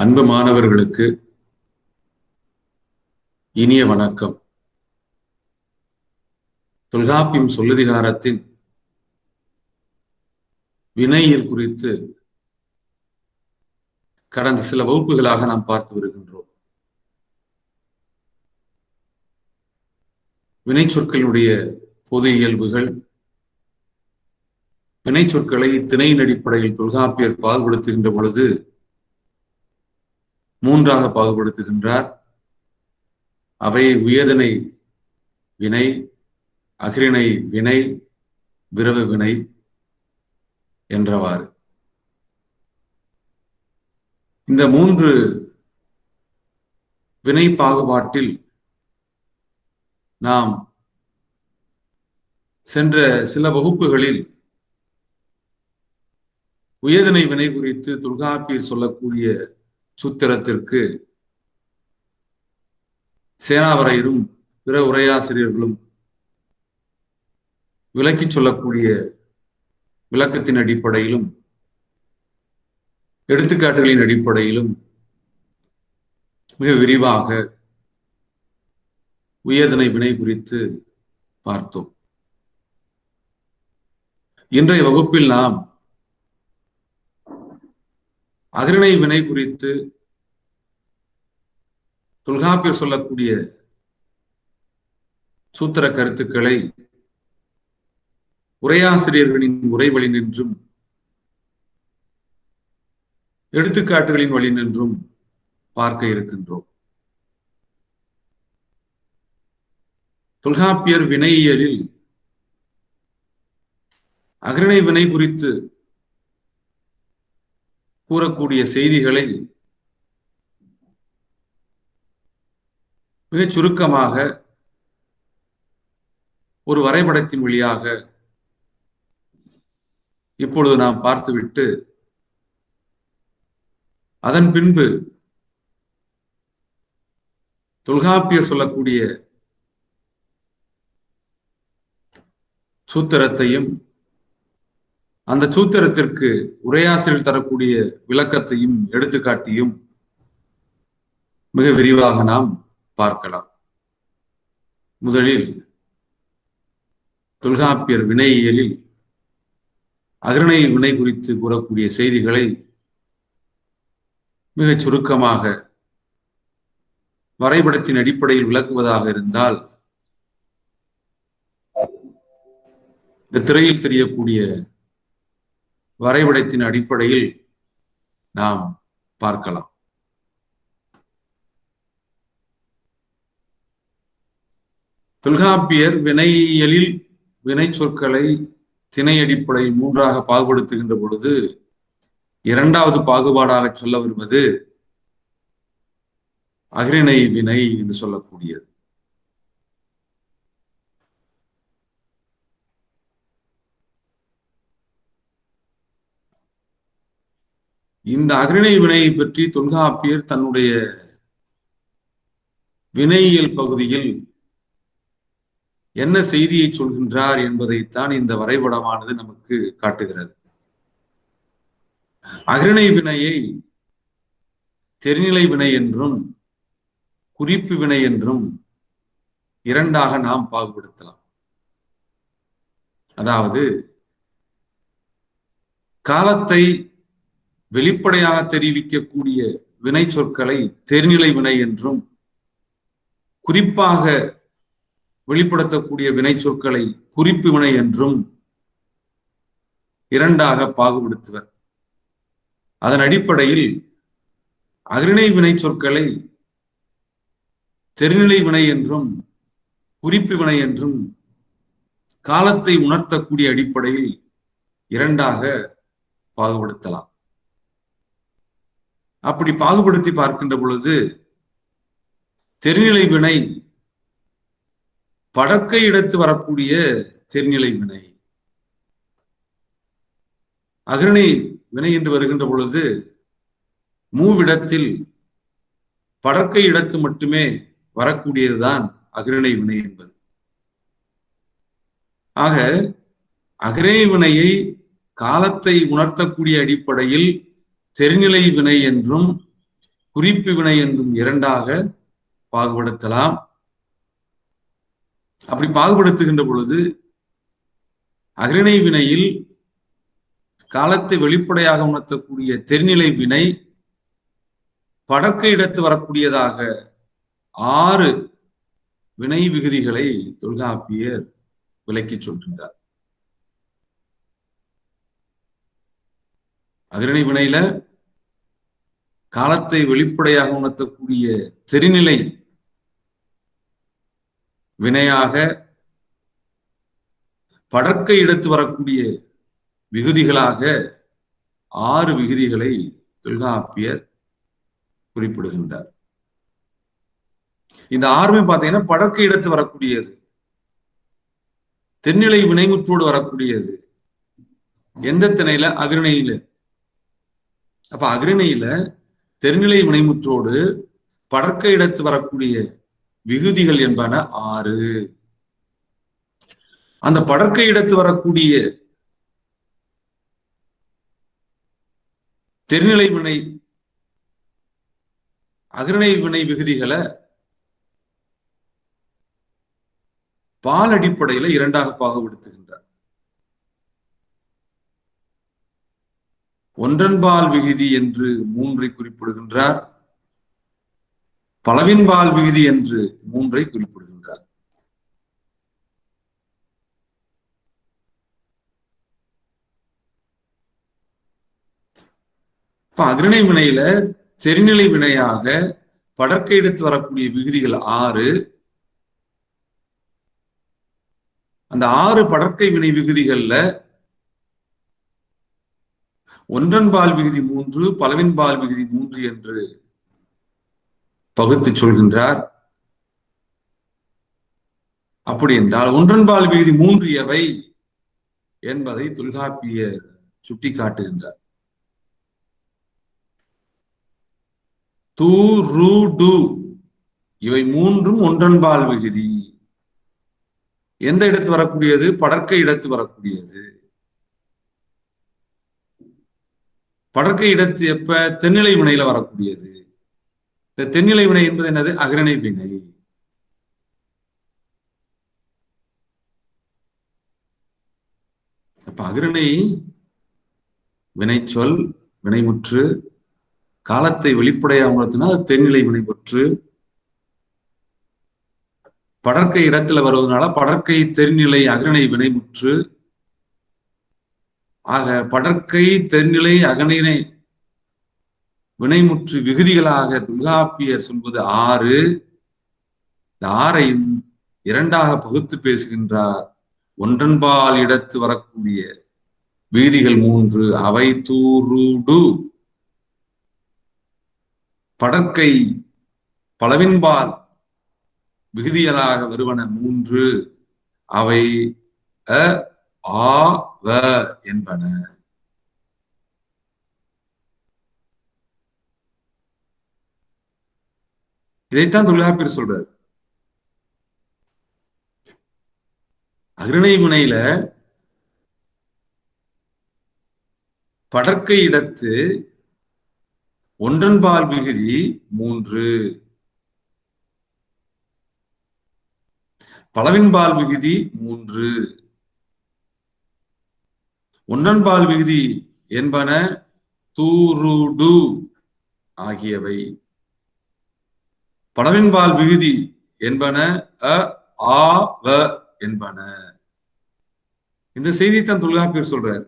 அன்பு மாணவர்களுக்கு இனிய வணக்கம். தொல்காப்பியம் சொல்லதிகாரத்தின் வினையியல் குறித்து கடந்த சில வகுப்புகளாக நாம் பார்த்து வருகின்றோம். வினை சொற்களினுடைய பொது இயல்புகள், வினை சொற்களை திணையின் அடிப்படையில் தொல்காப்பியர் பாகுபடுத்துகின்ற பொழுது மூன்றாக பாகுபடுத்துகின்றார். அவை உயர்திணை வினை, அஃறிணை வினை, விரவு வினை என்றவாறு. இந்த மூன்று வினை பாகுபாட்டில் நாம் சென்ற சில வகுப்புகளில் உயர்திணை வினை குறித்து தொல்காப்பியர் சொல்லக்கூடிய சூத்திரத்திற்கு சேனாவரையரும் பிற உரையாசிரியர்களும் விளக்கி சொல்லக்கூடிய விளக்கத்தின் அடிப்படையிலும் எடுத்துக்காட்டுகளின் அடிப்படையிலும் மிக விரிவாக உயர்திணை வினை குறித்து பார்த்தோம். இன்றைய வகுப்பில் நாம் அஃறிணை வினை குறித்து தொல்காப்பியர் சொல்லக்கூடிய சூத்திர கருத்துக்களை உரையாசிரியர்களின் உரை வழி நின்றும் எடுத்துக்காட்டுகளின் வழி நின்றும் பார்க்க இருக்கின்றோம். தொல்காப்பியர் வினையியலில் அஃறிணை வினை குறித்து கூறக்கூடிய செய்திகளை மிகச் சுருக்கமாக ஒரு வரைபடத்தின் வழியாக இப்பொழுது நாம் பார்த்துவிட்டு அதன் பின்பு தொல்காப்பியர் சொல்லக்கூடிய சூத்திரத்தையும் அந்த சூத்திரத்திற்கு உரையாசிரியர் தரக்கூடிய விளக்கத்தையும் எடுத்துக்காட்டியும் மிக விரிவாக நாம் பார்க்கலாம். முதலில் தொல்காப்பியர் வினையியலில் அஃறிணை வினை குறித்து கூறக்கூடிய செய்திகளை மிகச் சுருக்கமாக வரைபடத்தின் அடிப்படையில் விளக்குவதாக இருந்தால், இந்த திரையில் தெரியக்கூடிய வரைபடத்தின் அடிப்படையில் நாம் பார்க்கலாம். தொல்காப்பியர் வினையியலில் வினை சொற்களை திணை அடிப்படையில் மூன்றாக பாகுபடுத்துகின்ற பொழுது இரண்டாவது பாகுபாடாக சொல்ல வருவது அஃறிணை வினை என்று சொல்லக்கூடியது. இந்த அஃறிணை வினையை பற்றி தொல்காப்பியர் தன்னுடைய வினையியல் பகுதியில் என்ன செய்தியை சொல்கின்றார் என்பதைத்தான் இந்த வரைபடமானது நமக்கு காட்டுகிறது. அஃறிணை வினையை தெரிநிலை வினை என்றும் குறிப்பு வினை என்றும் இரண்டாக நாம் பாகுபடுத்தலாம். அதாவது காலத்தை வெளிப்படையாக தெரிவிக்கக்கூடிய வினை சொற்களை தெரிநிலை வினை என்றும், குறிப்பாக வெளிப்படுத்தக்கூடிய வினை சொற்களை குறிப்பு வினை என்றும் இரண்டாக பாகுபடுத்துவர். அதன் அடிப்படையில் அஃறிணை வினை சொற்களை தெரிநிலை வினை என்றும் குறிப்பு வினை என்றும் காலத்தை உணர்த்தக்கூடிய அடிப்படையில் இரண்டாக பாகுபடுத்தலாம். அப்படி பாகுபடுத்தி பார்க்கின்ற பொழுது தெரிநிலை வினை படர்க்கை இடத்து வரக்கூடிய தெரிநிலை வினை, அஃறிணை வினை என்று வருகின்ற பொழுது மூவிடத்தில் படர்க்கை இடத்து மட்டுமே வரக்கூடியதுதான் அஃறிணை வினை என்பது. ஆக அஃறிணை வினையை காலத்தை உணர்த்தக்கூடிய அடிப்படையில் தெரிநிலை வினை என்றும் குறிப்பு வினை என்றும் இரண்டாக பாகுபடுத்தலாம். அப்படி பாகுபடுத்துகின்ற பொழுது அகிரிணை வினையில் காலத்தை வெளிப்படையாக உணர்த்தக்கூடிய தெரிநிலை வினை படர்க்க இடத்து வரக்கூடியதாக 6 வினை விகுதிகளை தொல்காப்பியர் விளக்கி சொல்கின்றார். அகிரிணை வினையில காலத்தை வெளிப்படையாக உணர்த்தக்கூடிய தெரிநிலை வினையாக படர்க்க இடத்து வரக்கூடிய விகுதிகளாக 6 விகுதிகளை தொல்காப்பியர் குறிப்பிடுகின்றார். இந்த 6மே பார்த்தீங்கன்னா படர்க்க இடத்து வரக்கூடியது, தென்னிலை வினைமுற்றோடு வரக்கூடியது. எந்த திணையில? அகிரிணையில. அப்ப அகிரிணையில தென்னிலை வினைமுற்றோடு படர்க்க இடத்து வரக்கூடிய விகுதிகள் என்பன 6. அந்த படர்க்க இடத்து வரக்கூடிய தெரிநிலை வினை அகிரிணை வினை விகுதிகளை பால் அடிப்படையில இரண்டாக பாகுபடுத்துகின்றார். ஒன்றன்பால் விகுதி என்று 3ஐ குறிப்பிடுகின்றார், பலவின்பால் விகுதி என்று 3ஐ குறிப்பிடுகின்றார். இப்ப அகிரிணை வினையில தெரிநிலை வினையாக படர்க்க எடுத்து வரக்கூடிய விகுதிகள் 6. அந்த 6 படர்க்கை வினை விகுதிகள்ல ஒன்றன்பால் விகுதி 3, பலவின்பால் விகுதி 3 என்று பகுத்து சொல்கின்றார். அப்படி என்றால் ஒன்றன்பால் விகுதி 3 எவை என்பதை தொல்காப்பியர் சுட்டிக்காட்டுகின்றார். தூ, ரு, டு இவை 3ம் ஒன்றன்பால் விகுதி. எந்த இடத்து வரக்கூடியது? படர்க்க இடத்து வரக்கூடியது. படர்க்க இடத்து எப்ப? தென்னிலை வினையில வரக்கூடியது. இந்த தென்னிலை வினை என்பது என்னது? அகிரிணை வினை. அப்ப அகிரிணை வினைச்சொல் வினைமுற்று காலத்தை வெளிப்படையாக உணர்த்தினா அது தென்னிலை வினைமுற்று. படர்க்கை இடத்துல வருவதனால படர்க்கை தெரிநிலை அகிரிணை வினைமுற்று. ஆக படர்க்கை தெரிநிலை அகிரிணை வினைமுற்று விகுதிகளாக தொல்காப்பியர் சொல்வது 6. இந்த 6ஐயும் இரண்டாக பகுத்து பேசுகின்றார். ஒன்றன்பால் இடத்து வரக்கூடிய விகுதிகள் 3. அவை தூருடு. படர்க்கை பலவின்பால் விகுதிகளாக வருவன 3. அவை அ, ஆ, வ என்பன. இதைத்தான் தொல்காப்பியர் சொல்றார். அகிரிணை வினையில படர்க்கை இடத்து ஒன்றன்பால் விகுதி 3, பலவின்பால் விகுதி 3. ஒன்றன்பால் விகுதி என்பன தூருடு ஆகியவை. பலவின்பால் விகுதி என்பன அ, ஆ, வ என்பன. இந்த செய்தியைத்தான் தொல்காப்பியர் சொல்றார்.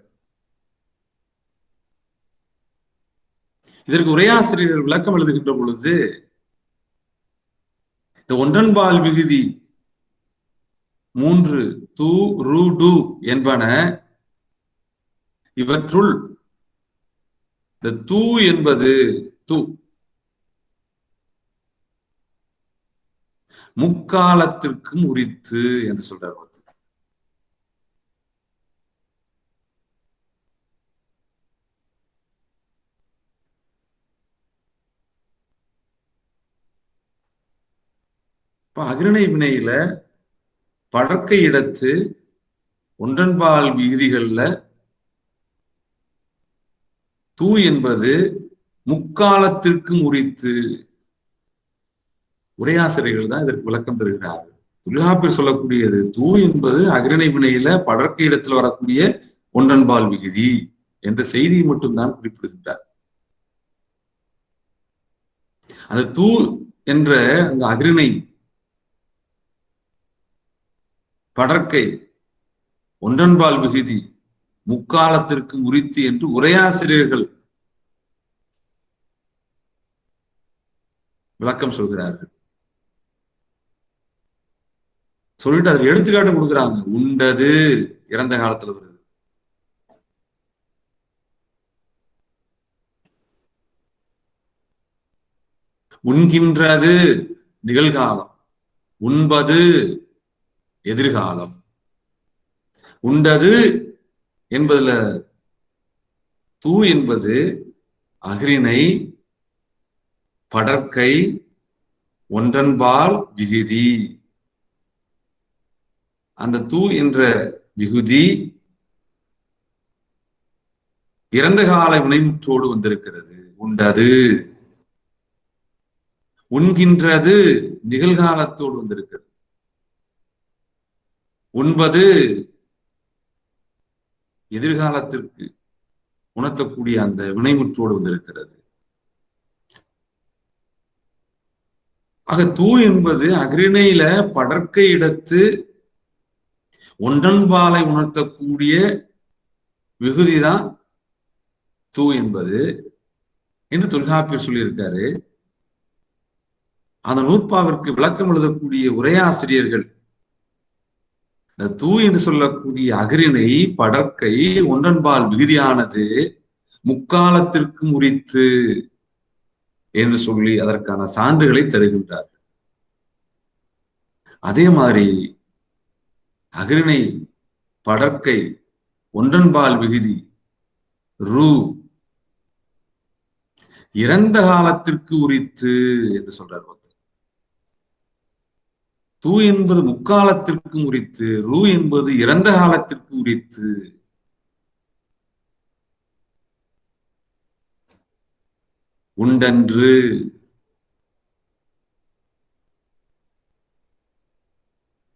இதற்கு உரையாசிரியர் விளக்கம் எழுதுகின்ற பொழுது இந்த ஒன்றன்பால் விகுதி 3 தூ, ரு, டு என்பன இவற்றுள் இந்த தூ என்பது தூ முக்காலத்திற்கும் உரித்து என்று சொல்றார். அகிரிணை வினையில படர்க்கை இடத்து ஒன்றன்பால் விகுதிகள்ல தூ என்பது முக்காலத்திற்கும் உரித்து. உரையாசிரியர்கள் தான் இதற்கு விளக்கம் தருகிறார்கள். தொல்காப்பியர் சொல்லக்கூடியது தூ என்பது அகிரிணை வினையில படர்க்க இடத்தில் வரக்கூடிய ஒன்றன்பால் விகுதி என்ற செய்தியை மட்டும்தான் குறிப்பிடுகின்றார். அந்த தூ என்ற அந்த அகிரிணை படர்க்கை ஒன்றன்பால் விகுதி முக்காலத்திற்கும் உரித்து என்று உரையாசிரியர்கள் விளக்கம் சொல்கிறார்கள். சொல்லிட்டு அதுக்கு எடுத்துக்காட்டு கொடுக்குறாங்க. உண்டது இறந்த காலத்துல வருது, உண்கின்றது நிகழ்காலம், உண்பது எதிர்காலம். உண்டது என்பதுல தூ என்பது அகிரிணை படர்க்கை ஒன்றன்பால் விகுதி. அந்த தூ என்ற விகுதி இறந்த கால வினைமுற்றோடு வந்திருக்கிறது. உண்டது. உண்கின்றது நிகழ்காலத்தோடு வந்திருக்கிறது. உண்பது எதிர்காலத்திற்கு உணர்த்தக்கூடிய அந்த வினைமுற்றோடு வந்திருக்கிறது. ஆக தூ என்பது அகிரிணையில படர்க்கை இடத்து ஒன்றன்பாலை உணர்த்தக்கூடிய விகுதிதான் தூ என்பது என்று தொல்காப்பியர் சொல்லியிருக்காரு. அந்த நூற்பாவிற்கு விளக்கம் எழுதக்கூடிய உரையாசிரியர்கள் இந்த தூ என்று சொல்லக்கூடிய அகிரிணை படர்க்கை ஒன்றன்பால் விகுதியானது முக்காலத்திற்கும் உரித்து என்று சொல்லி அதற்கான சான்றுகளை தருகின்றார். அதே மாதிரி அகிரிணை படர்க்கை ஒன்றன்பால் விகுதி ரூ இறந்த காலத்திற்கு உரித்து என்று சொல்றார். தூ என்பது முக்காலத்திற்கும் உரித்து, ரூ என்பது இறந்த காலத்திற்கு உரித்து. உண்டன்று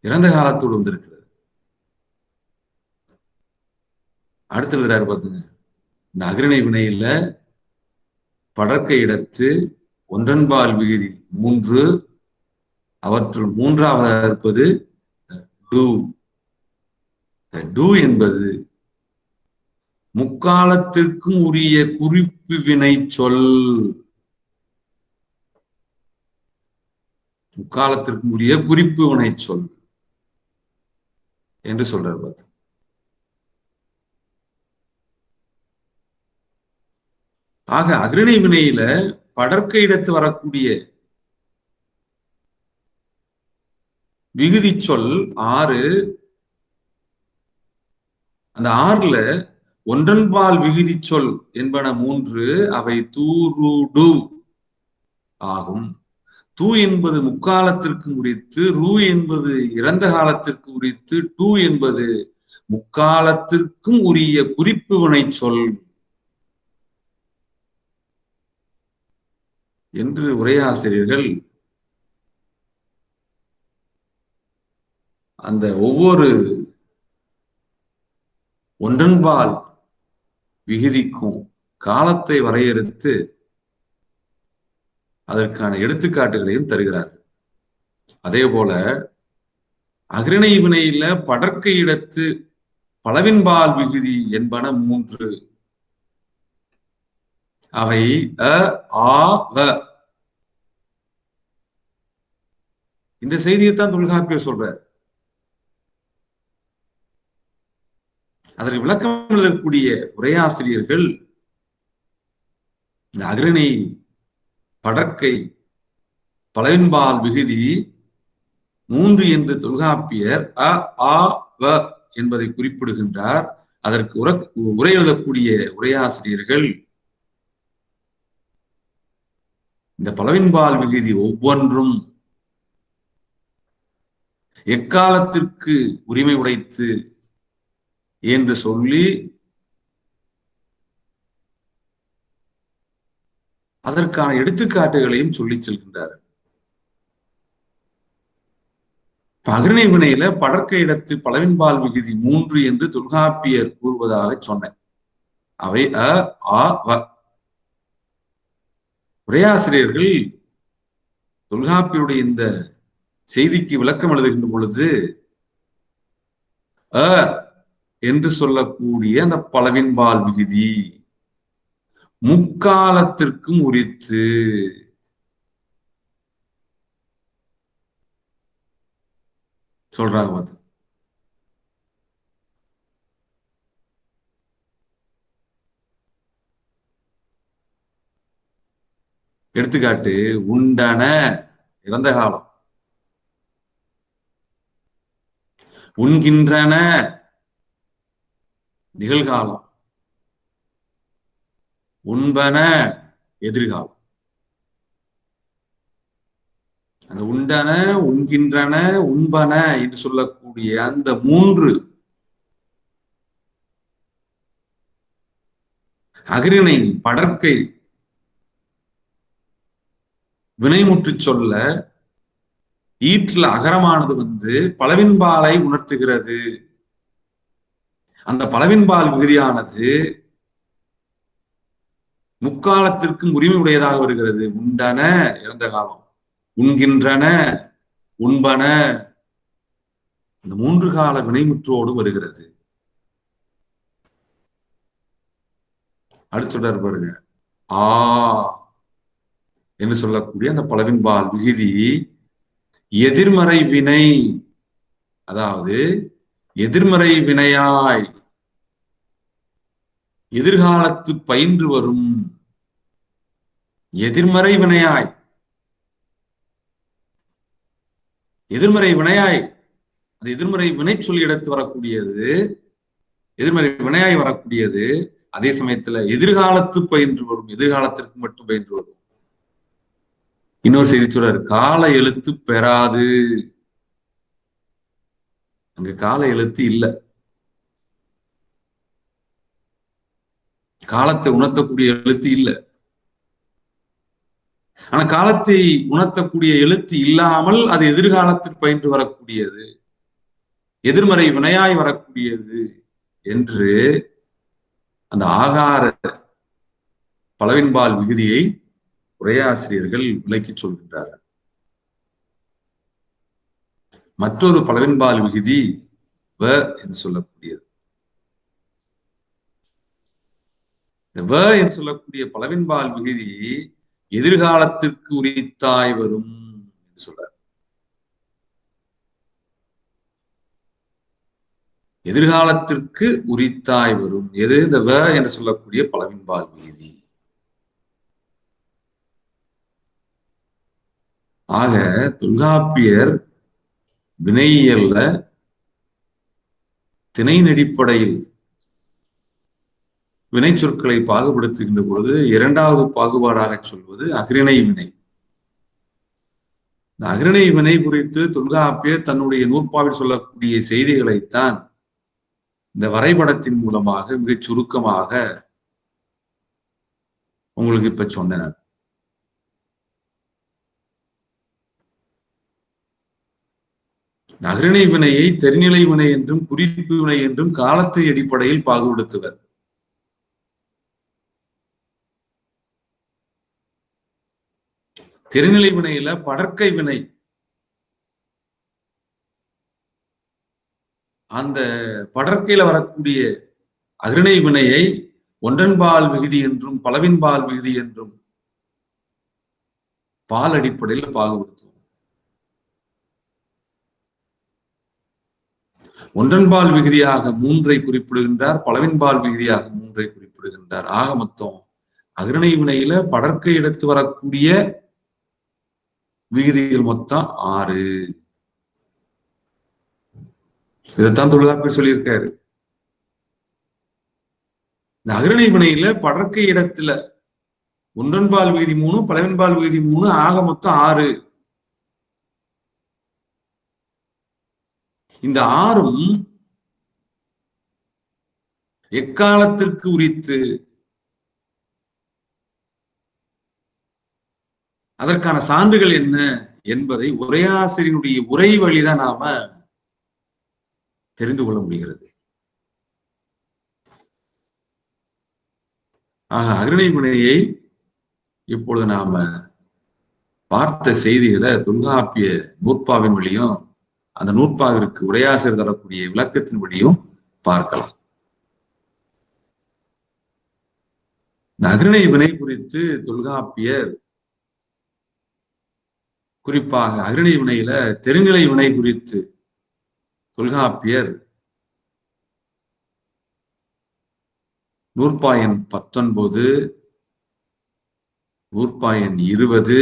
இறந்த காலத்தோடு வந்திருக்கிறது. அடுத்து எழுதுறாரு பாத்துங்க. இந்த அகிரிணை வினையில படர்க்கை இடத்து ஒன்றன்பால் விகுதி 3, அவற்றுள் மூன்றாவதாக இருப்பது டு. டு என்பது முக்காலத்திற்கும் உரிய குறிப்பு வினை சொல். முக்காலத்திற்கும் உரிய குறிப்பு வினை சொல் என்று சொல்றார் பார்த்து. ஆக அகிரிணை வினையில படர்க்கை இடத்து வரக்கூடிய விகுதி சொல் 6. அந்த 6ல ஒன்றன்பால் விகுதி சொல் என்பன 3. அவை தூருடு ஆகும். தூ என்பது முக்காலத்திற்கு உரித்து, ரூ என்பது இறந்த காலத்திற்கு உரித்து, டூ என்பது முக்காலத்திற்கும் உரிய குறிப்பு வினை சொல் என்று உரையாசிரியர்கள் அந்த ஒவ்வொரு ஒன்றன்பால் விகுதிக்கும் காலத்தை வரையறுத்து அதற்கான எடுத்துக்காட்டுகளையும் தருகிறார்கள். அதே போல அகிரிணை வினையில படர்க்கை இடத்து பலவின்பால் விகுதி என்பன 3. அவை அ, ஆ, வ. இந்த செய்தியைத்தான் தொல்காப்பியர் சொல்றார். அதற்கு விளக்கம் எழுதக்கூடிய உரையாசிரியர்கள் இந்த அகிரிணை படர்க்கை பலவின்பால் விகுதி 3 என்று தொல்காப்பியர் அ, ஆ, வ என்பதை குறிப்பிடுகின்றார். அதற்கு உரை எழுதக்கூடிய உரையாசிரியர்கள் இந்த பலவின்பால் விகுதி ஒவ்வொன்றும் எக்காலத்திற்கு உரிமை உடைத்து என்று சொல்லி அதற்கான எடுத்துக்காட்டுகளையும் சொல்லி செல்கின்றார். அகிரிணை வினையில படர்க்க இடத்து பலவின்பால் விகுதி 3 என்று தொல்காப்பியர் கூறுவதாக சொன்னேன். அவை அ ஆ வ. உரையாசிரியர்கள் தொல்காப்பியருடைய இந்த செய்திக்கு விளக்கம் எழுதுகின்ற பொழுது அ என்று சொல்லக்கூடிய அந்த பலவின்பால் விகுதி முக்காலத்திற்கும் உரித்து சொல்றாங்க. எடுத்துக்காட்டு உண்டன இறந்த காலம், உண்கின்றன நிகழ்காலம், உண்பன எதிர்காலம். அந்த உண்டன, உண்கின்றன, உண்பன என்று சொல்லக்கூடிய அந்த 3 அகிரிணை படர்க்கை வினைமுற்று சொல்ல ஈற்றில் அகரமானது பலவின்பாலை உணர்த்துகிறது. அந்த பலவின்பால் விகுதியானது முக்காலத்திற்கும் உரிமை உடையதாக வருகிறது. உண்டன இறந்த காலம், உண்கின்றன, உண்பன, இந்த 3 கால வினைமுற்றோடு வருகிறது. அடுத்து சொல்றாரு பாருங்க, ஆ என்று சொல்லக்கூடிய அந்த பலவின்பால் விகுதி எதிர்மறை வினை, அதாவது எதிர்மறை வினையாய் எதிர்காலத்து பயின்று வரும். எதிர்மறை வினையாய் எதிர்மறை வினையாய் அந்த எதிர்மறை வினை சொல்லி எடுத்து வரக்கூடியது, எதிர்மறை வினையாய் வரக்கூடியது. அதே சமயத்துல எதிர்காலத்து பயின்று வரும், எதிர்காலத்திற்கு மட்டும் பயின்று வரும். இன்னொரு செய்தி சொல்றாரு, கால எழுத்து பெறாது. அங்க கால எழுத்து இல்ல. காலத்தை உணர்த்தக்கூடிய எழுத்து இல்ல. ஆனா காலத்தை உணர்த்தக்கூடிய எழுத்து இல்லாமல் அது எதிர்காலத்தில் பயின்று வரக்கூடியது, எதிர்மறை வினையாய் வரக்கூடியது என்று அந்த ஆகார பலவின்பால் விகுதியை உரையாசிரியர்கள் விளக்கி சொல்கின்றார்கள். மற்றொரு பலவின்பால் விகுதி வ என்று சொல்லக்கூடியது. இந்த வ என்று சொல்லக்கூடிய பலவின்பால் விகுதி எதிர்காலத்திற்கு உரித்தாய் வரும் என்று சொல்றார். எதிர்காலத்திற்கு உரித்தாய் வரும் எது? இந்த வ என்று சொல்லக்கூடிய பலவின்பால் விகுதி. ஆக தொல்காப்பியர் வினையியல்ல திணை நெடிப்படையில் வினை சொற்களை பாகுபடுத்துகின்ற பொழுது 2வது பாகுபாடாக சொல்வது அகிரிணை வினை. இந்த அகிரிணை வினை குறித்து தொல்காப்பியர் தன்னுடைய நூற்பாவில் சொல்லக்கூடிய செய்திகளைத்தான் இந்த வரைபடத்தின் மூலமாக மிகச் சுருக்கமாக உங்களுக்கு இப்ப சொன்னேன். அகிரிணை வினையை தெரிநிலை வினை என்றும் குறிப்பு வினை என்றும் காலத்தை அடிப்படையில் பாகுபடுத்துவர். தெரிநிலை வினையில படர்க்கை வினை, அந்த படர்க்கையில வரக்கூடிய அகிரிணை வினையை ஒன்றன்பால் விகுதி என்றும் பலவின்பால் விகுதி என்றும் பால் அடிப்படையில் பாகுபடுத்துவோம். ஒன்றன்பால் விகுதியாக 3ஐ குறிப்பிடுகின்றார், பலவின்பால் விகுதியாக 3ஐ குறிப்பிடுகின்றார். ஆக மொத்தம் அகிரிணை வினையில படர்க்கை எடுத்து வரக்கூடிய விகுதிகள் மொத்தம் 6. இதைத்தான் தொல்காப்பியர் சொல்லியிருக்காரு. இந்த அகிரிணை வினையில படர்க்கை இடத்துல ஒன்றன்பால் விகுதி 3, பலவின்பால் விகுதி 3, ஆக மொத்தம் 6. இந்த 6ம் எக்காலத்திற்கு உரித்து அதற்கான சான்றுகள் என்ன என்பதை உரையாசிரியனுடைய உரை வழிதான் நாம தெரிந்து கொள்ள முடிகிறது. ஆக அகிரிணை வினையை இப்பொழுது நாம பார்த்த செய்திகளை தொல்காப்பிய நூற்பாவின் வழியும் அந்த நூற்பாவிற்கு உரையாசிரியர் தரக்கூடிய விளக்கத்தின் வழியும் பார்க்கலாம். இந்த அகிரிணை வினை குறித்து தொல்காப்பியர் குறிப்பாக அகிரிணை வினையில தெருநிலை வினை குறித்து தொல்காப்பியர் நூற்பாயன் 19, நூற்பாயன் 20,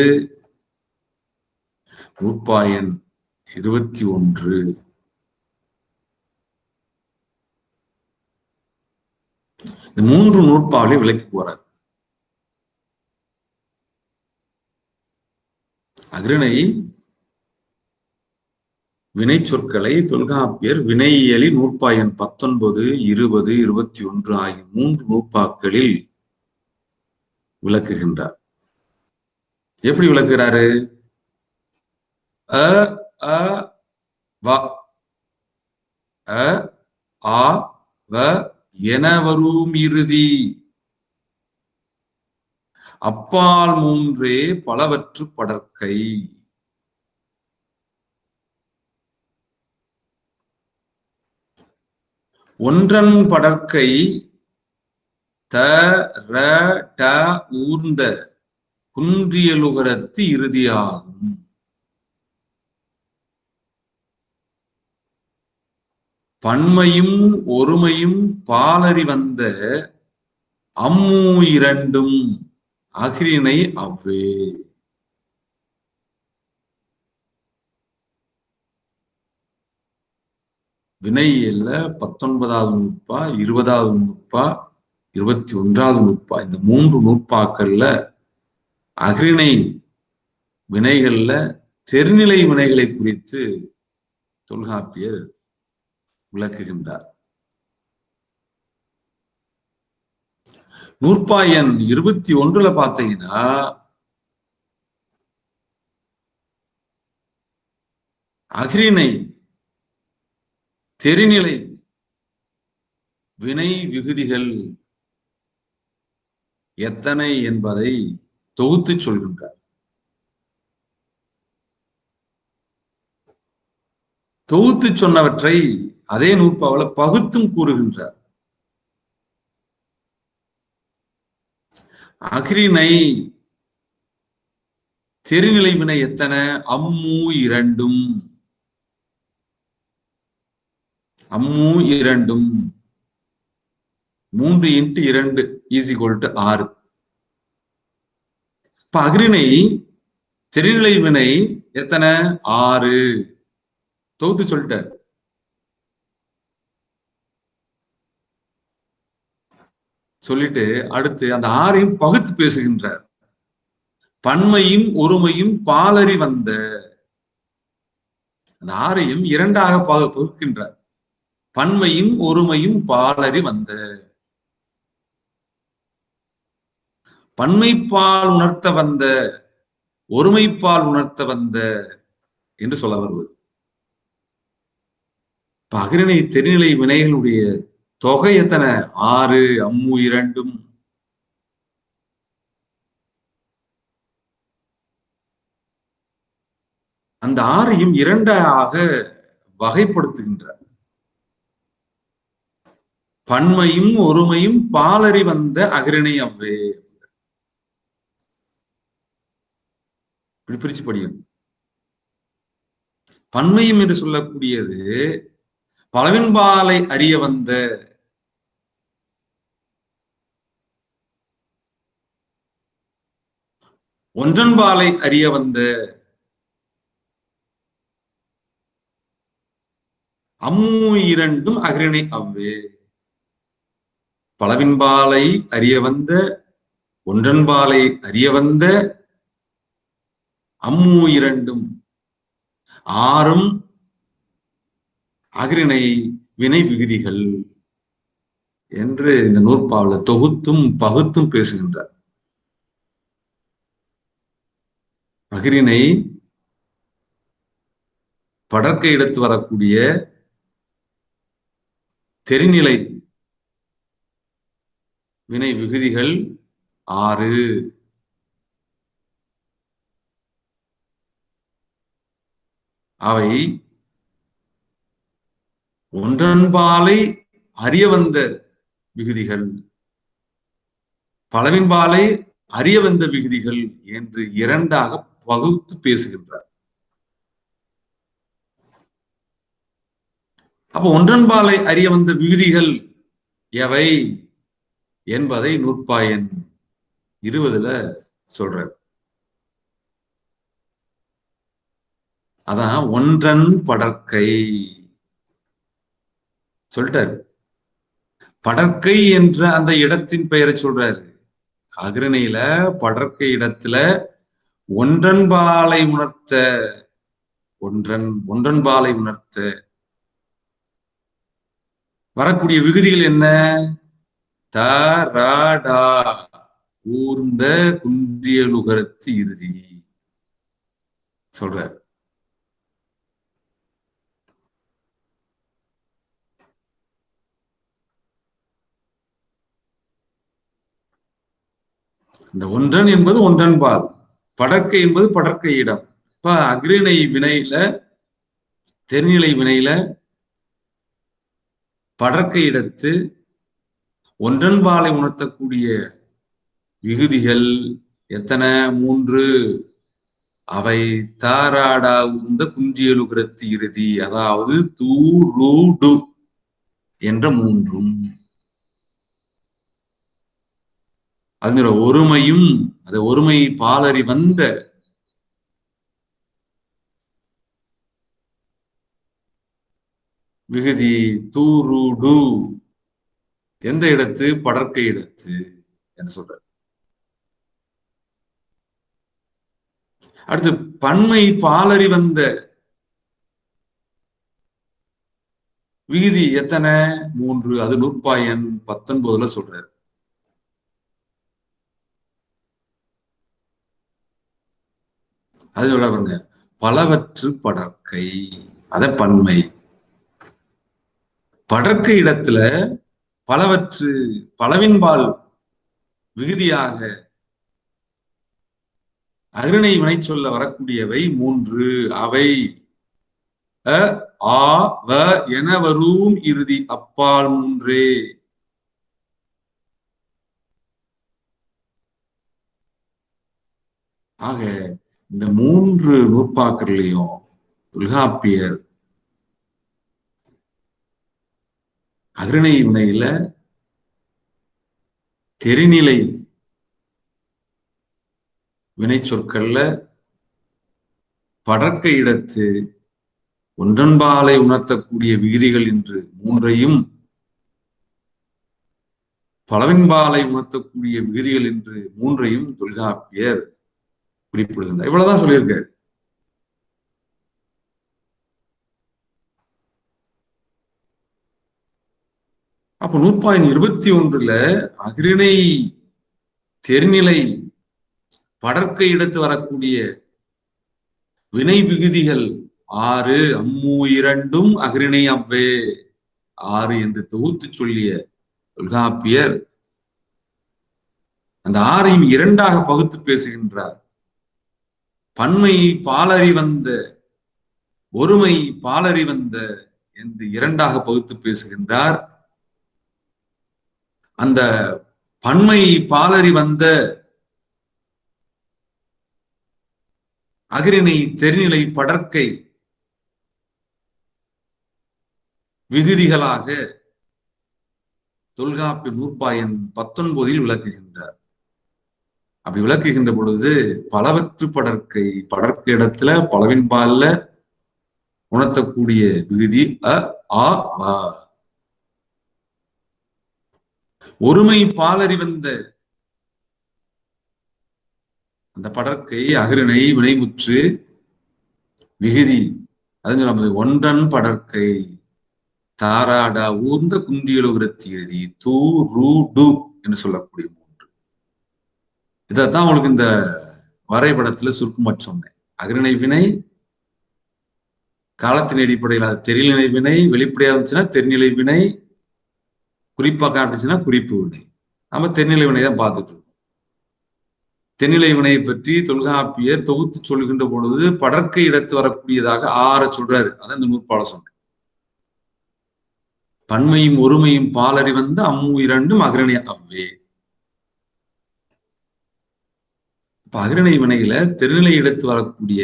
நூற்பாயன் 21 இந்த 3 நூற்பாவிலே விளக்கி போறார். அகிரிணை வினை சொற்களை தொல்காப்பியர் வினையியலி நூற்பாயன் 19, 20, 21 ஆகிய 3 நூற்பாக்களில் விளக்குகின்றார். எப்படி விளக்குகிறாரு? அ அ வ அ ஆ வ என வரும் இறுதி அப்பால் மூன்றே பலவற்று படற்கை. ஒன்றன் படற்கை த ர ட ஊர்ந்த குன்றியலுகரத்து இறுதியாகும். பன்மையும் ஒருமையும் பாலறி வந்த அம்மூ இரண்டும் அகிரிணை அவ்வே. வினையியல்ல 19வது நூற்பா, 20வது நூற்பா, 21வது நூற்பா இந்த 3 நூற்பாக்கள்ல அகிரிணை வினைகள்ல தெருநிலை வினைகளை குறித்து தொல்காப்பியர் விளக்குகின்றார். நூற்பாயன் 21ல பார்த்தீங்கன்னா அகிரிணை தெரிநிலை வினை விகுதிகள் எத்தனை என்பதை தொகுத்து சொல்கின்றார். தொகுத்து சொன்னவற்றை அதே நூற்பாவில பகுத்தும் கூறுகின்றார். அகிரிணை தெரிநிலை வினை எத்தனை? அம்மூ இரண்டும். அம்மூ இரண்டும் 3 × 2 = 6. இப்ப அகிரிணை தெரிநிலை வினை எத்தனை? 6. தொகுத்து சொல்லிட்டார். சொல்லிட்டு அடுத்து அந்த 6ஐயும் பகுத்து பேசுகின்றார். பன்மையும் ஒருமையும் பாலறி வந்த அந்த 6ஐயும் 2ஆக பகுக்கின்றார். பன்மையும் ஒருமையும் பாலறி வந்த. பன்மைப்பால் உணர்த்த வந்த, ஒருமைப்பால் உணர்த்த வந்த என்று சொல்ல வருவது. அகிரிணை தெரிநிலை வினைகளுடைய தொகை எத்தனை? 6. அம்மு இரண்டும். அந்த 6ஐயும் 2ஆக வகைப்படுத்துகின்றார். பன்மையும் ஒருமையும் பாலறி வந்த அகிரிணை அவ்வே. பிரிச்சு படியும். பன்மையும் என்று சொல்லக்கூடியது பலவின்பாலை அறிய வந்த, ஒன்றன்பாலை அறிய வந்த, அம்மூ இரண்டும் அகிரிணை அவ்வே. பலவின்பாலை அறிய வந்த, ஒன்றன்பாலை அறிய வந்த, அம்மூ இரண்டும் 6ம் அகிரிணை வினை விகுதிகள் என்று இந்த நூற்பாவில் தொகுத்தும் பகுத்தும் பேசுகின்றார். அஃறிணை படர்க்கை எடுத்து வரக்கூடிய தெரிநிலை வினை விகுதிகள் 6. அவை ஒன்றன்பாலை அறிய வந்த விகுதிகள், பலவின்பாலை அறிய வந்த விகுதிகள் என்று 2ஆக பகுத்து பேசுகின்றார். அப்ப ஒன்றன்பாலை அறிய வந்த விகுதிகள் எவை என்பதை நூற்பாயன் 20 சொல்றார். அதான் ஒன்றன் படற்கை சொல்லிட்டாரு. படற்கை என்ற அந்த இடத்தின் பெயரை சொல்றாரு. அஃறிணையில படற்கை இடத்துல ஒன்றன்பாலை உணர்த்த, ஒன்றன்பாலை உணர்த்த வரக்கூடிய விகுதிகள் என்ன? த ர ட ஊர்ந்த குன்றியலுகரத்து இறுதி சொல்ற. இந்த ஒன்றன் என்பது ஒன்றன்பால், படற்கை என்பது படற்கை இடம். இப்ப அஃறிணை வினையில, தெரிநிலை வினையில படற்கை இடத்து ஒன்றன்பாலை உணர்த்தக்கூடிய விகுதிகள் எத்தனை? 3. அவை தாராடா உந்த குன்றியலுகரத்து இறுதி, அதாவது தூ ரூ டு என்ற 3ம். அது ஒருமையும், அது ஒருமை பாலறி வந்த விகுதி தூருடு எந்த இடத்து? படற்கை இடத்து என்று சொல்ற. அடுத்து பன்மை பாலறி வந்த விகுதி எத்தனை? 3. அது நூற்பாயன் 19 சொல்றாரு. அது சொல்ல பாருங்க, பலவற்று படற்கை, அத பன்மை. படற்கை இடத்துல பலவற்று பலவின்பால் விகுதியாக அஃறிணை வினை சொல்ல வரக்கூடியவை 3. அவை ஆ வ என வரும் இறுதி அப்பால் 3. ஆக இந்த 3 நூற்பாக்கள்லையும் தொல்காப்பியர் அஃறிணை வினையில தெரிநிலை வினை சொற்கள்ல படற்கை இடத்து ஒன்றன்பாலை உணர்த்தக்கூடிய விகுதிகள் என்று 3ஐயும், பலவின்பாலை உணர்த்தக்கூடிய விகுதிகள் என்று 3ஐயும் தொல்காப்பியர் குறிப்பிடுகின்றார். இவ்வளவுதான் சொல்லியிருக்காரு. அப்ப நூற்பாயின் 21 அஃறிணை தெரிநிலை படற்கை இடத்து வரக்கூடிய வினை விகுதிகள் 6, அம்மூ 2ம் அஃறிணை அவ்வே 6 என்று தொகுத்து சொல்லிய தொல்காப்பியர் அந்த 6ஐயும் 2ஆக பகுத்து பேசுகின்றார். பன்மை பாலறி வந்த, ஒருமை பாலறி வந்த என்று 2ஆக பகுத்து பேசுகின்றார். அந்த பன்மை பாலறி வந்த அஃறிணை தெரிநிலை படற்கை விகுதிகளாக தொல்காப்பிய நூற்பாயன் 19 விளக்குகின்றார். அப்படி விளக்குகின்ற பொழுது பலவற்று படற்கை, படற்கை இடத்துல பலவின்பால்ல உணர்த்தக்கூடிய விகுதி அ ஆ வ. ஒருமை பாலறி வந்த அந்த படற்கை அஃறிணை வினைமுற்று விகுதி, அது நமது ஒன்றன் படற்கை தாராடா ஊர்ந்த குன்றியலுகரத்து இறுதி தூ ரூ டு என்று சொல்லக்கூடிய 3. இதைத்தான் உங்களுக்கு இந்த வரைபடத்துல சுருக்கமா சொன்னேன். அகரிணை வினை காலத்தின் அடிப்படையில் அது தெரிநிலை வினை, வெளிப்படையா இருந்துச்சுன்னா தெரிநிலை வினை, குறிப்பா காட்டுச்சுன்னா குறிப்பு வினை. நம்ம தென்னிலை வினை தான் பார்த்துட்டு இருக்கோம். தென்னிலை வினையை பற்றி தொல்காப்பியர் தொகுத்து சொல்கின்ற பொழுது படற்கை இடத்து வரக்கூடியதாக 6 சொல்றாரு. அதான் இந்த நூற்பால சொன்னேன். பன்மையும் ஒருமையும் பாலறி வந்து அம்மு இரண்டும் அகரிணை அவ்வே. இப்ப அகரிணை வினையில தெருநிலை இடத்து வரக்கூடிய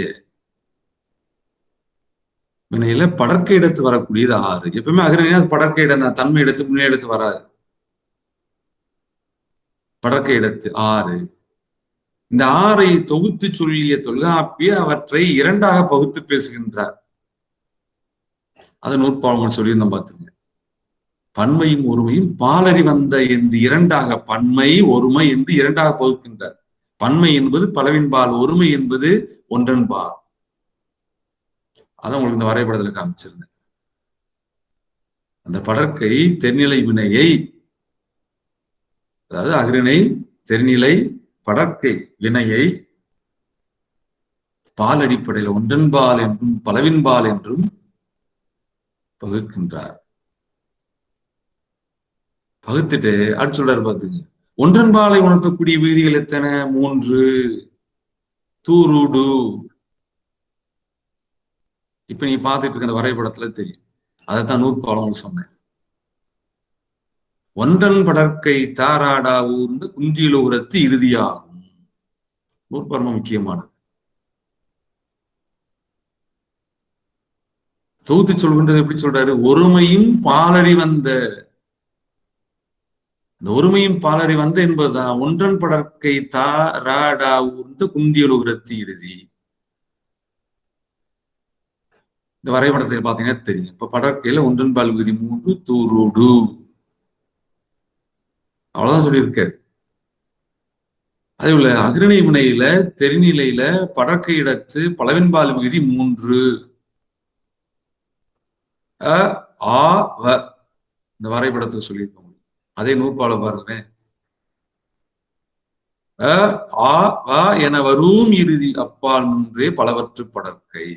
வினையில படற்கை இடத்து வரக்கூடியது 6. எப்பவுமே அகரிணையா படற்கை இடம் தான், தன்மை இடத்து முன்னே இடத்து வராது. படற்கை இடத்து 6. இந்த 6ஐ தொகுத்து சொல்லிய தொல்காப்பியர் அவற்றை 2ஆக பகுத்து பேசுகின்றார். அது நூற்பாவங்கள் சொல்லியிருந்தோம் பார்த்துங்க. பன்மையும் ஒருமையும் பாலறி வந்த என்று 2ஆக, பன்மை ஒருமை என்று 2ஆக பகுக்கின்றார். பன்மை என்பது பலவின்பால், ஒருமை என்பது ஒன்றன்பால். அதான் உங்களுக்கு இந்த வரைபடத்துல காமிச்சிருந்தேன். அந்த படற்கை தென்னிலை வினையை, அதாவது அகரிணை தென்னிலை படற்கை வினையை பால் அடிப்படையில் ஒன்றன்பால் என்றும் பலவின்பால் என்றும் பகுக்கின்றார். பகுத்துட்டு அடுத்து சொல்றாரு பாத்துங்க. ஒன்றன்பாலை உணர்த்தக்கூடிய விதிகள் எத்தனை? 3. தூருடு. இப்ப நீ பார்த்துட்டு இருக்க வரைபடத்துல தெரியும். அதைத்தான் நூற்பாலம் சொன்னேன். ஒன்றன் படற்கை தாராடா ஊர்ந்து குஞ்சில உரத்து இறுதியாகும். நூற்பாலம் முக்கியமானது. தொகுத்து சொல்கின்றது எப்படி சொல்றாரு? ஒருமையும் பாலறி வந்த, இந்த ஒருமையும் பாலறி வந்த என்பதுதான் ஒன்றன் படற்கை தாராடா ஊர்ந்து குந்தியல் உரத்து இறுதி. இந்த வரைபடத்தை பாத்தீங்கன்னா தெரியும். இப்ப படற்கையில ஒன்றன்பால் விகுதி 3 தூரோடு, அவ்வளவுதான் சொல்லியிருக்காரு. அதே போல அகரிணை வினையில தெரிநிலையில படற்கை இடத்து பலவின்பால் விகுதி 3. இந்த வரைபடத்தை சொல்லியிருக்கோம். அதே நூற்பால பாருங்க. என வரும் இறுதி அப்பால் 3 பலவற்று படற்கை.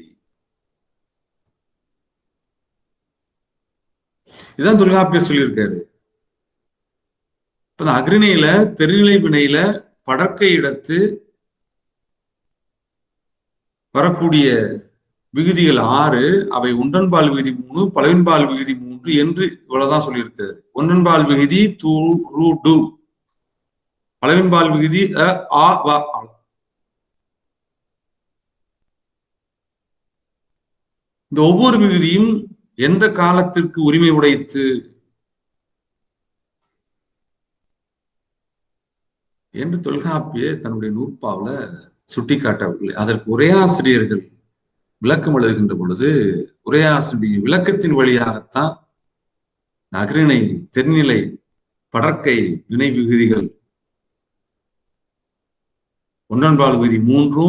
இதான் தொல்காப்பியர் சொல்லியிருக்காரு. இப்ப அகரிணையில தெரிநிலை வினையில படற்கை இடத்து வரக்கூடிய விகுதிகள் 6, அவை ஒன்றன்பால் விகுதி 3, பலவின்பால் விகுதி 3 என்று இவ்வளவுதான் சொல்லியிருக்காரு. ஒன்றன்பால் விகுதி தூ, பலவின்பால் விகுதி இந்த ஒவ்வொரு விகுதியும் எந்த காலத்திற்கு உரிமை உடைத்து என்று தொல்காப்பியர் தன்னுடைய நூற்பாவில சுட்டிக்காட்டவில்லை. அதற்கு உரையாசிரியர்கள் விளக்கம் எழுதுகின்ற பொழுது உரையாசிரியர் விளக்கத்தின் வழியாகத்தான் அகரிணை தென்னிலை படற்கை வினை விகுதிகள் ஒன்றன்பால் விகுதி 3,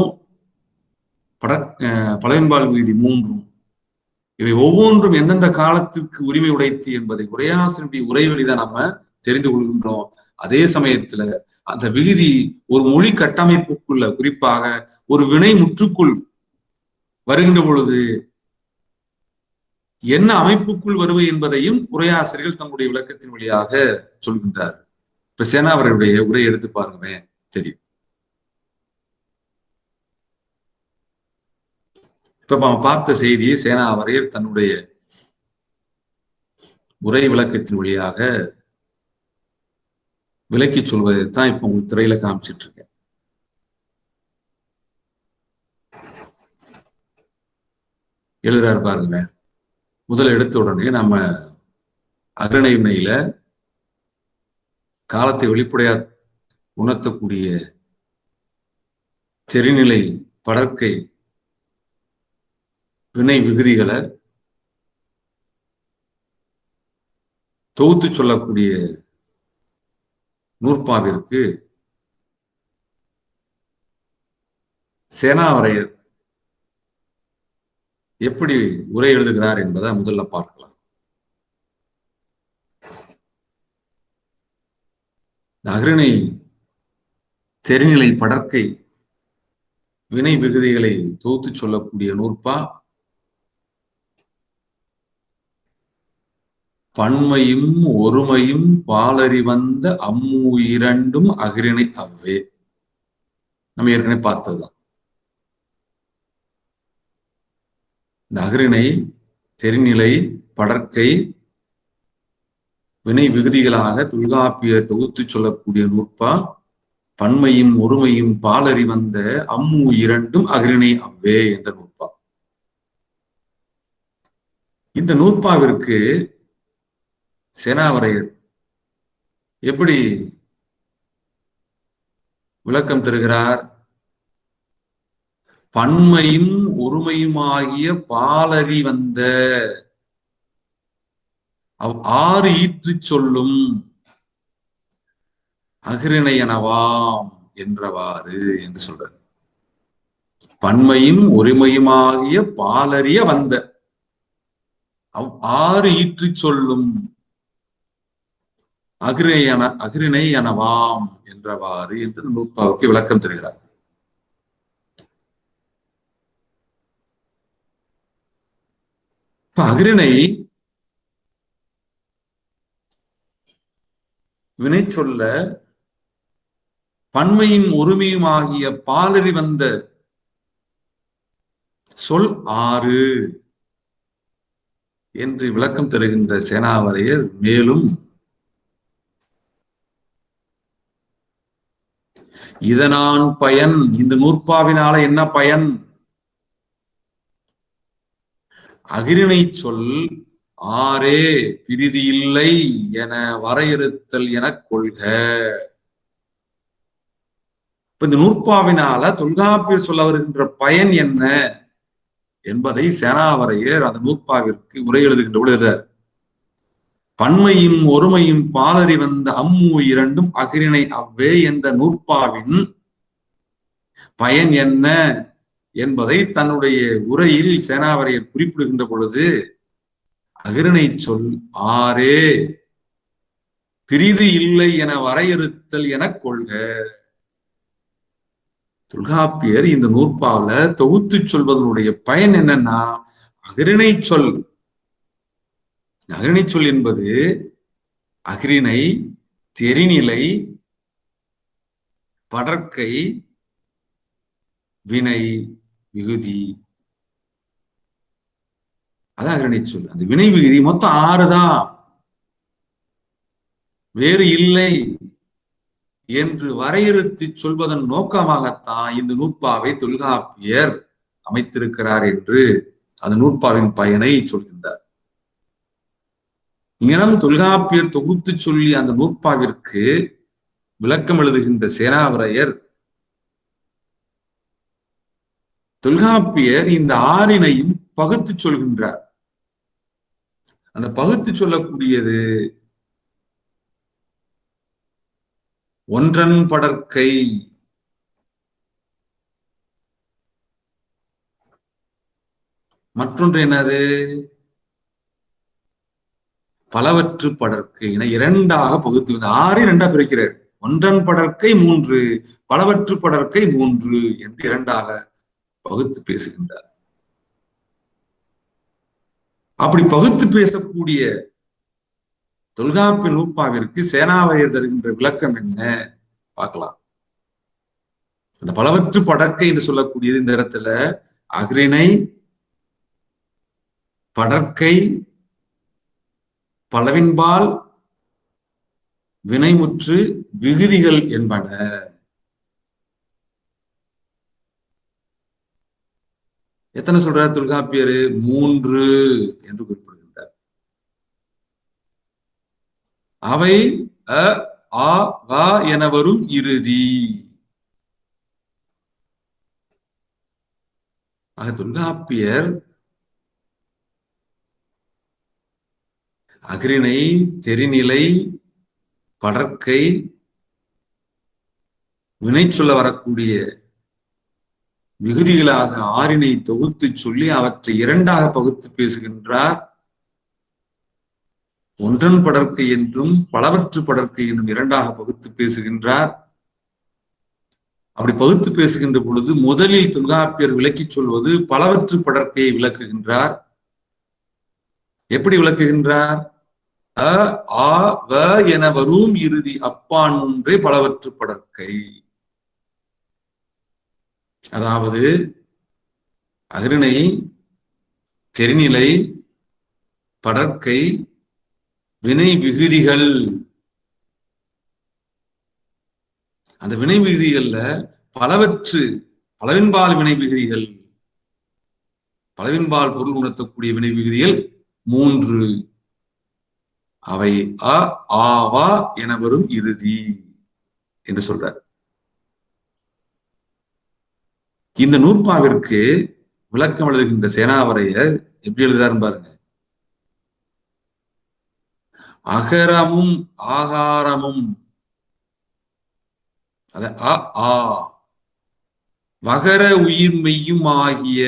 பலவின்பால் விகுதி 3, இவை ஒவ்வொன்றும் எந்தெந்த காலத்திற்கு உரிமை உடைத்து என்பதை உரையாசிரியருடைய உரை வழிதான் நம்ம தெரிந்து கொள்கின்றோம். அதே சமயத்துல அந்த விகுதி ஒரு மொழி கட்டமைப்புக்குள்ள, குறிப்பாக ஒரு வினை முற்றுக்குள் வருகின்ற பொழுது என்ன அமைப்புக்குள் வருவது என்பதையும் உரையாசிரியர்கள் தங்களுடைய விளக்கத்தின் வழியாக சொல்கின்றார். இப்ப சேனா அவருடைய உரை எடுத்து பாருங்க, தெரியும். இப்ப பார்த்த செய்தியை சேனாவரையர் தன்னுடைய உரை விளக்கத்தின் வழியாக விளக்கி சொல்வதைத்தான் இப்ப உங்களுக்கு திரையில காமிச்சிட்டு இருக்கேன். எழுதுறாரு பாருங்க. முதல் எடுத்த உடனே நம்ம அகரிணை வினையில காலத்தை வெளிப்படையா உணர்த்தக்கூடிய தெரிநிலை படற்கை வினை விகுதிகளை தொகுத்து சொல்லக்கூடிய நூற்பாவிற்கு சேனாவரையர் எப்படி உரை எழுதுகிறார் என்பதை முதல்ல பார்க்கலாம். அகரிணை தெரிநிலை படற்கை வினை விகுதிகளை தொகுத்து சொல்லக்கூடிய நூற்பா. பன்மையும் ஒருமையும் பாலறி வந்த அம்மு இரண்டும் அகிரிணை அவ்வே. நம்ம ஏற்கனவே பார்த்ததுதான். இந்த அகிரிணை தெரிநிலை படற்கை வினை விகுதிகளாக தொல்காப்பியர் தொகுத்து சொல்லக்கூடிய நூற்பா. பன்மையும் ஒருமையும் பாலறி வந்த அம்மு இரண்டும் அகிரிணை அவ்வே என்ற நூற்பா. இந்த நூற்பாவிற்கு சேனாவரையர் எப்படி விளக்கம் தருகிறார்? பன்மையும் ஒருமையுமாகிய பாலறி வந்த ஆறு ஈற்று சொல்லும் அகிரிணை எனவாம் என்றவாறு என்று சொல்ற. பன்மையும் ஒருமையுமாகிய பாலறிய வந்த ஆறு ஈற்று சொல்லும் அகிரிணை எனவாம் என்றவாறு என்று நூற்பாவுக்கு விளக்கம் தருகிறார். இப்ப அகிரிணை வினை சொல்ல பன்மையும் ஒருமையும் ஆகிய பாலறி வந்த சொல் ஆறு என்று விளக்கம் தருகின்ற சேனாவரையர் மேலும் இதனான் பயன், இந்த நூற்பாவினால என்ன பயன்? அகிரிணை சொல் ஆரே பிரிதி இல்லை என வரையறுத்தல் என கொள்க. இப்ப இந்த நூற்பாவினால தொல்காப்பியர் சொல்ல வருகின்ற பயன் என்ன என்பதை சேனாவரையர் அந்த நூற்பாவிற்கு உரை எழுதுகின்ற பொழுது, பன்மையும் ஒருமையும் பாலறி வந்த அம்மு இரண்டும் அகிரிணை அவ்வே என்ற நூற்பாவின் பயன் என்ன என்பதை தன்னுடைய உரையில் சேனாவரையர் குறிப்பிடுகின்ற பொழுது, அகிரிணை சொல் ஆரே பிரிது இல்லை என வரையறுத்தல் என கொள்க. தொல்காப்பியர் இந்த நூற்பாவில தொகுத்து சொல்வதனுடைய பயன் என்னன்னா, அகிரிணை சொல். அகிரிணை சொல் என்பது அகிரிணை, தெரிநிலை, படற்கை, வினை, விகுதி. அதான் அகிரிணை சொல். அந்த வினை விகுதி மொத்தம் 6 தான், வேறு இல்லை என்று வரையறுத்து சொல்வதன் நோக்கமாகத்தான் இந்த நூற்பாவை தொல்காப்பியர் அமைத்திருக்கிறார் என்று அந்த நூற்பாவின் பயனை சொல்கின்றார். இங்கனம் தொல்காப்பியர் தொகுத்து சொல்லி அந்த நூற்பாவிற்கு விளக்கம் எழுதுகின்ற சேனாவரையர், தொல்காப்பியர் இந்த ஆறினையும் பகுத்து சொல்கின்றார். அந்த பகுத்து சொல்லக்கூடியது ஒன்றன் படற்கை, மற்றொன்று என்னது பலவற்று படற்கை என இரண்டாக பகுத்து 6 இரண்டா பிரிக்கிறார். ஒன்றன் படற்கை 3, பலவற்று படற்கை 3 என்று இரண்டாக பகுத்து பேசுகின்றார். அப்படி பகுத்து பேசக்கூடிய தொல்காப்பிய நூற்பாவிற்கு சேனாவரையர் தருகின்ற விளக்கம் என்ன பார்க்கலாம். அந்த பலவற்று படற்கை என்று சொல்லக்கூடியது இந்த இடத்துல அகிரிணை, படற்கை, பலவின்பால், வினைமுற்று, விகுதிகள் என்பன. எத்தனை சொல்றார் தொல்காப்பியர்? 3 என்று குறிப்பிடுகின்றார். அவை அ, ஆ, வ என வரும் இறுதி. ஆக தொல்காப்பியர் அகிரிணை, தெரிநிலை, படற்கை, வினை சொல்ல வரக்கூடிய விகுதிகளாக 6 தொகுத்து சொல்லி அவற்றை இரண்டாக பகுத்து பேசுகின்றார். ஒன்றன் படற்கை என்றும் பலவற்று படற்கை என்றும் இரண்டாக பகுத்து பேசுகின்றார். அப்படி பகுத்து பேசுகின்ற பொழுது முதலில் தொல்காப்பியர் விளக்கி சொல்வது பலவற்று படற்கையை விளக்குகின்றார். எப்படி விளக்குகின்றார்? அ ஆ வ என வரும் இறுதி அப்பான் ஒன்றே பலவற்று படற்கை. அதாவது அகரிணை, தெரிநிலை, படற்கை, வினை விகுதிகள். அந்த வினை விகுதிகள்ல பலவற்று பலவின்பால் வினை விகுதிகள், பலவின்பால் பொருள் உணர்த்தக்கூடிய வினை விகுதிகள் 3. அவை அ ஆவா என வரும் இறுதி என்று சொல்றார். இந்த நூற்பாவிற்கு விளக்கம் எழுதுகின்ற சேனாவரையர் எப்படி எழுதுறாருன்னு பாருங்க. அகரமும் ஆகாரமும், அத அ ஆ, வகர உயிர்மெய்யும் ஆகிய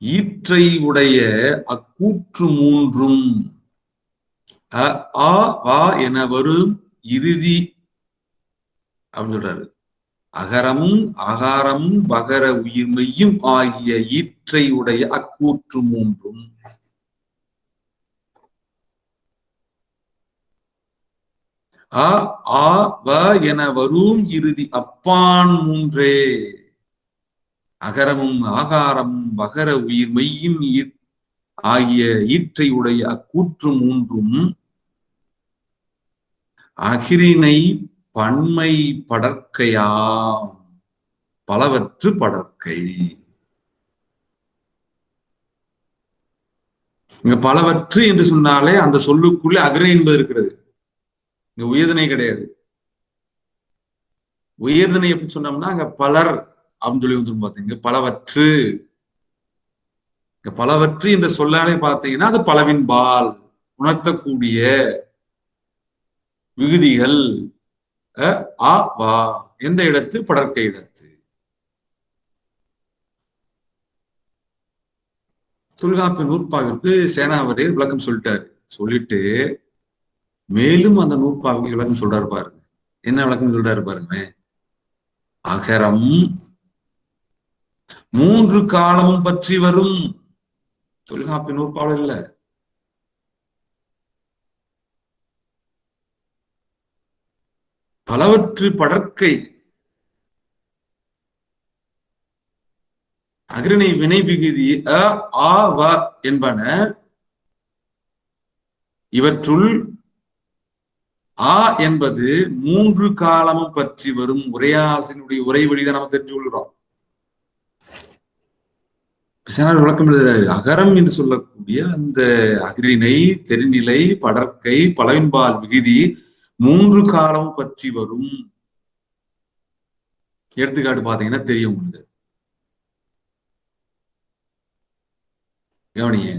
ஈற்றை உடைய அக்கூற்று 3ம் அ ஆ வா என வரும் இறுதி அப்படின்னு சொல்றாரு. அகரமும் ஆகாரமும் வகர உயிர்மெய்யும் ஆகிய ஈற்றை உடைய அக்கூற்று 3ம் அ ஆ வ என வரும் இறுதி அப்பான் 3. அகரமும் ஆகாரமும் வகர உயிர் மெய்யும் ஆகிய ஈற்றை உடைய அக்கூற்று 3ம் அகிரிணை பன்மை படற்கையாம் பலவற்று படற்கை. இங்க பலவற்று என்று சொன்னாலே அந்த சொல்லுக்குள்ளே அகிரிணை என்பது இருக்கிறது. இங்க உயர்திணை கிடையாது. உயர்திணை எப்படி சொன்னோம்னா அங்க பலர் அப்படின்னு சொல்லி வந்துடும். பாத்தீங்க பலவற்று, பலவற்று என்ற சொல்லாலே பார்த்தீங்கன்னா அது பலவின்பால் உணர்த்தக்கூடிய விகுதிகள் அ வா எந்த இடத்து? படற்கை இடத்து. தொல்காப்பிய நூற்பாவிற்கு சேனாவரையர் விளக்கம் சொல்லிட்டாரு. சொல்லிட்டு மேலும் அந்த நூற்பாவுக்கு விளக்கம் சொல்றாரு பாருங்க. என்ன விளக்கம் சொல்றாரு பாருங்க. அகரம் 3 காலமும் பற்றி வரும். தொல்காப்பிய நூற்பாவில் இல்ல, பலவற்று படற்கை அகிரிணை வினை விகுதி அ ஆ வ என்பன இவற்றுள் ஆ என்பது 3 காலமும் பற்றி வரும். உரையாசினுடைய உரை வழிதான் நம்ம தெரிஞ்சு கொள்கிறோம். விளக்கம் எழுதுறாரு. அகரம் என்று சொல்லக்கூடிய அந்த அகிரிணை, தெரிநிலை, படற்கை, பலவின்பால் விகுதி 3 காலம் பற்றி வரும். எடுத்துக்காட்டு பாத்தீங்கன்னா தெரியும் உங்களுக்கு. கவனிய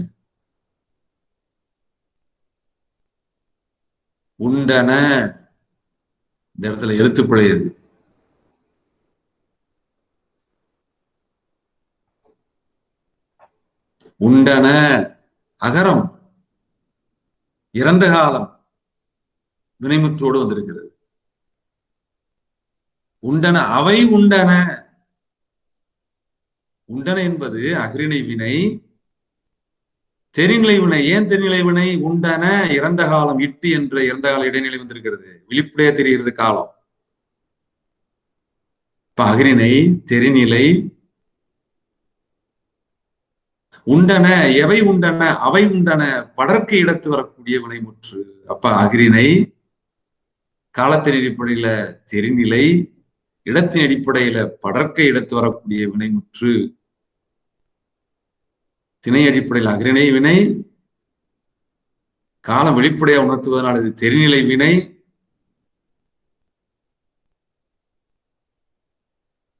உண்டன, இந்த இடத்துல எழுத்துப்பிழை இருக்கு. உண்டன அகரம் இறந்த காலம் வினைமுற்றோடு வந்திருக்கிறது. உண்டன அவை உண்டன. உண்டன என்பது அகிரிணை வினை, தெரிநிலை வினை. ஏன் தெரிநிலை வினை? உண்டன இறந்த காலம், இட்டு என்ற இறந்த கால இடைநிலை வந்திருக்கிறது. விழிப்புடைய தெரிகிறது காலம். இப்ப அகிரிணை, தெரிநிலை, உண்டன எவை உண்டன? அவை உண்டன படற்கை இடத்து வரக்கூடிய வினைமுற்று. அப்ப அகிரிணை காலத்தின் அடிப்படையில தெரிநிலை, இடத்தின் அடிப்படையில படற்கை இடத்து வரக்கூடிய வினைமுற்று. திணை அடிப்படையில் அகிரிணை வினை, காலம் வெளிப்படையா உணர்த்துவதனால் இது தெரிநிலை வினை.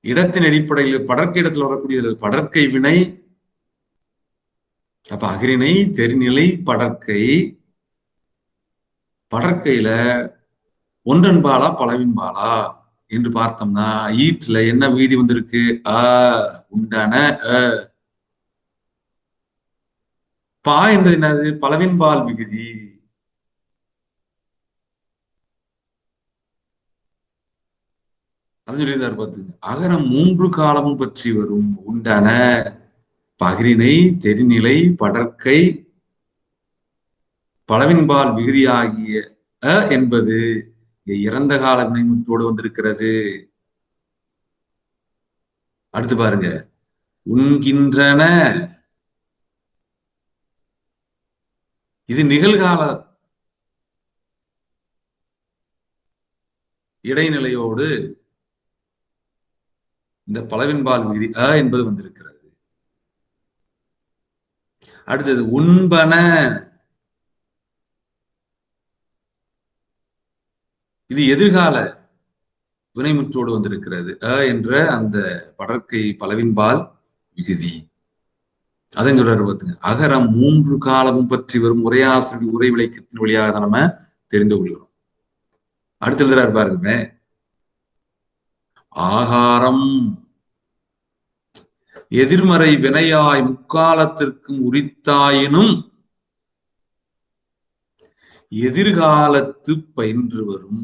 இடத்தின் அடிப்படையில் படற்கை இடத்தில் வரக்கூடியது படற்கை வினை. அப்ப அகிரிணை, தெரிநிலை, படற்கை. படற்கையில ஒன்றன்பாலா பலவின்பாலா என்று பார்த்தோம்னா ஈட்டுல என்ன விகுதி வந்திருக்கு? அ உண்டான அ. பா என்பது என்னது? பலவின்பால் விகுதி. சொல்லியிருந்தார் பார்த்துங்க. அகரம் 3 காலமும் பற்றி வரும். உண்டன, பகிரினை, தெரிநிலை, படற்கை, பலவின்பால் விகுதியாகிய என்பது இறந்த கால வினைமுற்றோடு வந்திருக்கிறது. அடுத்து பாருங்க, உண்கின்றன, இது நிகழ்கால இடைநிலையோடு இந்த பலவின்பால் விகுதி என்பது வந்திருக்கிறது. அடுத்தது உண்பன, இது எதிர்கால வினைமுற்றோடு வந்திருக்கிறது. என்ற அந்த படற்கை பலவின்பால் விகுதி. அதன் சொல்றாரு பார்த்துங்க, அகரம் 3 காலமும் பற்றி வரும் உரையாசிரியர் உரை விளக்கத்தின் வழியாக நம்ம தெரிந்து கொள்கிறோம். அடுத்து எழுதுறாரு பாருங்க, ஆகாரம் எதிர்மறை வினையாய் முக்காலத்திற்கும் உரித்தாயினும் எதிர்காலத்து பயின்று வரும்.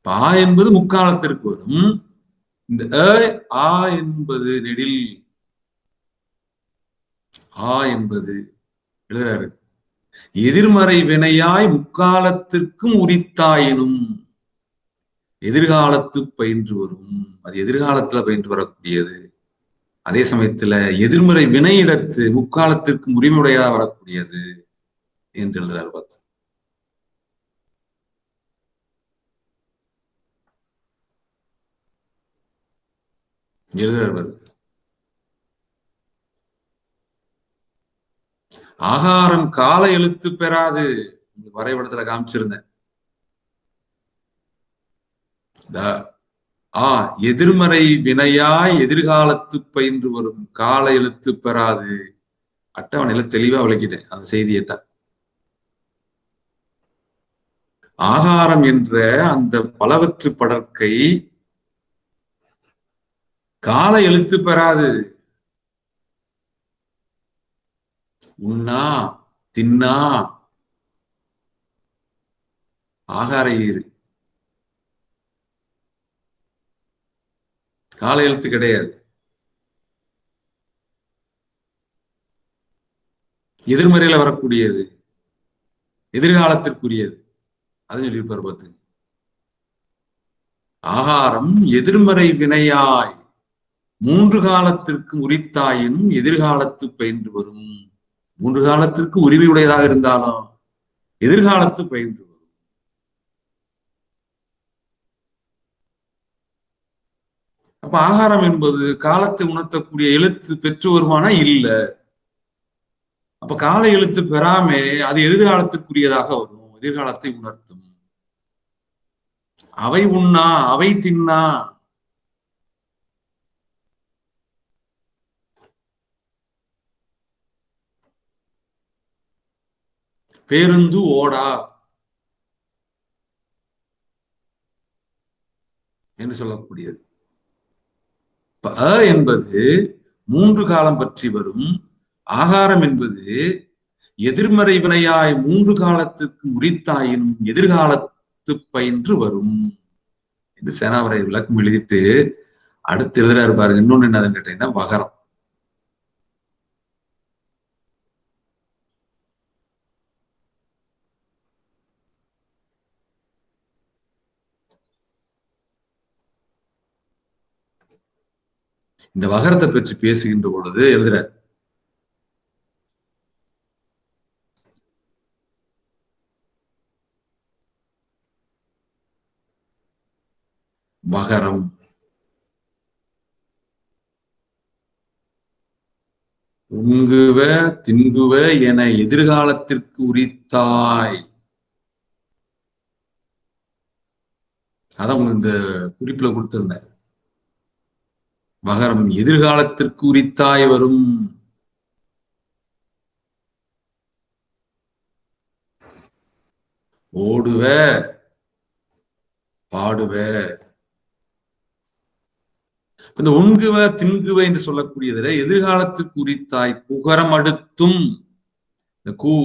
ஆ என்பது முக்காலத்திற்கு வரும். இந்த ஆ என்பது நெடில் ஆ என்பது எழுதுறாரு, எதிர்மறை வினையாய் முக்காலத்திற்கும் உரித்தாயினும் எதிர்காலத்து பயின்று வரும். அது எதிர்காலத்துல பயின்று வரக்கூடியது. அதே சமயத்துல எதிர்மறை வினையிடத்து முக்காலத்திற்கு உரிமையுடையதா வரக்கூடியது என்று எழுதுறாரு பார்த்து. எழுதுறாரு, ஆகாரம் கால எழுத்து பெறாது. வரைபடத்துல காமிச்சிருந்தேன். எதிர்மறை வினையாய் எதிர்காலத்து பயின்று வரும், கால எழுத்து பெறாது. அட்டவணையில தெளிவா விளக்கிட்டேன் அந்த செய்தியைத்தான். ஆகாரம் என்ற அந்த பலவற்று படற்கை கால எழுத்து பெறாது. உண்ணா, தின்னா, ஆகார ஈறு கால எழுத்து கிடையாது. எதிர்மறையில வரக்கூடியது, எதிர்காலத்திற்குரியது. அது சொல்லியிருப்பார் பார்த்து. ஆகாரம் எதிர்மறை வினையாய் 3 காலத்திற்கு உரித்தாயினும் எதிர்காலத்து பயின்று வரும். 3 காலத்திற்கு உரிமையுடையதாக இருந்தாலும் எதிர்காலத்து பயின்று வரும். அப்ப ஆகாரம் என்பது காலத்தை உணர்த்தக்கூடிய எழுத்து பெற்று வருமானா இல்ல. அப்ப கால எழுத்து பெறாமே அது எதிர்காலத்துக்குரியதாக வரும், எதிர்காலத்தை உணர்த்தும். அவை உண்ணா, அவை தின்னா, பேருந்து ஓடா என்று சொல்லக்கூடியது. என்பது 3 காலம் பற்றி வரும். ஆகாரம் என்பது எதிர்மறை வினையாய் 3 காலத்துக்கு உரித்தாயினும் எதிர்காலத்து பயின்று வரும் என்று சேனாவரை விளக்கம் எழுதிட்டு அடுத்து எழுதுறாரு பாருங்க. இன்னொன்னு என்னதுன்னு கேட்டீங்கன்னா, வகரம். இந்த வகரத்தை பற்றி பேசுகின்ற பொழுது எழுதுற, வகரம் உங்குவ தின்குவ என எதிர்காலத்திற்கு உரித்தாய். அதான் உங்களுக்கு இந்த குறிப்புல கொடுத்திருந்தேன். வகரம் எதிர்காலத்திற்கு உரித்தாய் வரும். ஓடுவ, பாடுவ. இந்த உண்குவ தின்குவ என்று சொல்லக்கூடியதுல எதிர்காலத்திற்கு உரித்தாய் புகரம் அடுத்தும் இந்த கூ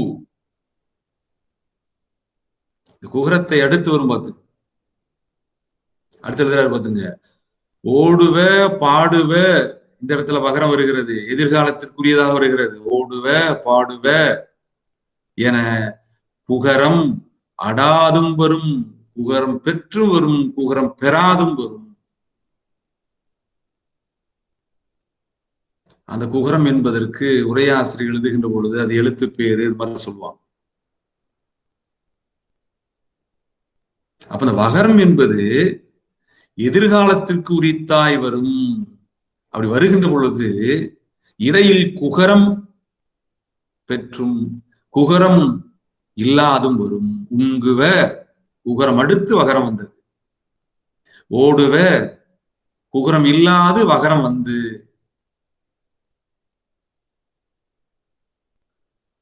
இந்த குகரத்தை அடுத்து வரும் பார்த்து, அடுத்த எழுதுறாரு பார்த்துங்க. ஓடுவ பாடுவ, இந்த இடத்துல வகரம் வருகிறது, எதிர்காலத்திற்குரியதாக வருகிறது. ஓடுவ பாடுவ என புகரம் அடாதும் வரும், புகரம் பெற்று வரும், புகரம் பெறாதும் வரும். அந்த குகரம் என்பதற்கு உரையாசிரியர் எழுதுகின்ற பொழுது அது எழுத்து பேரு இது மாதிரி சொல்லுவாங்க. அப்ப அந்த வகரம் என்பது எதிர்காலத்திற்கு உரித்தாய் வரும். அப்படி வருகின்ற பொழுது இடையில் குகரம் பெற்றும் குகரம் இல்லாதும் வரும். உங்குவ, குகரம் அடுத்து வகரம் வந்தது. ஓடுவ, குகரம் இல்லாது வகரம் வந்து,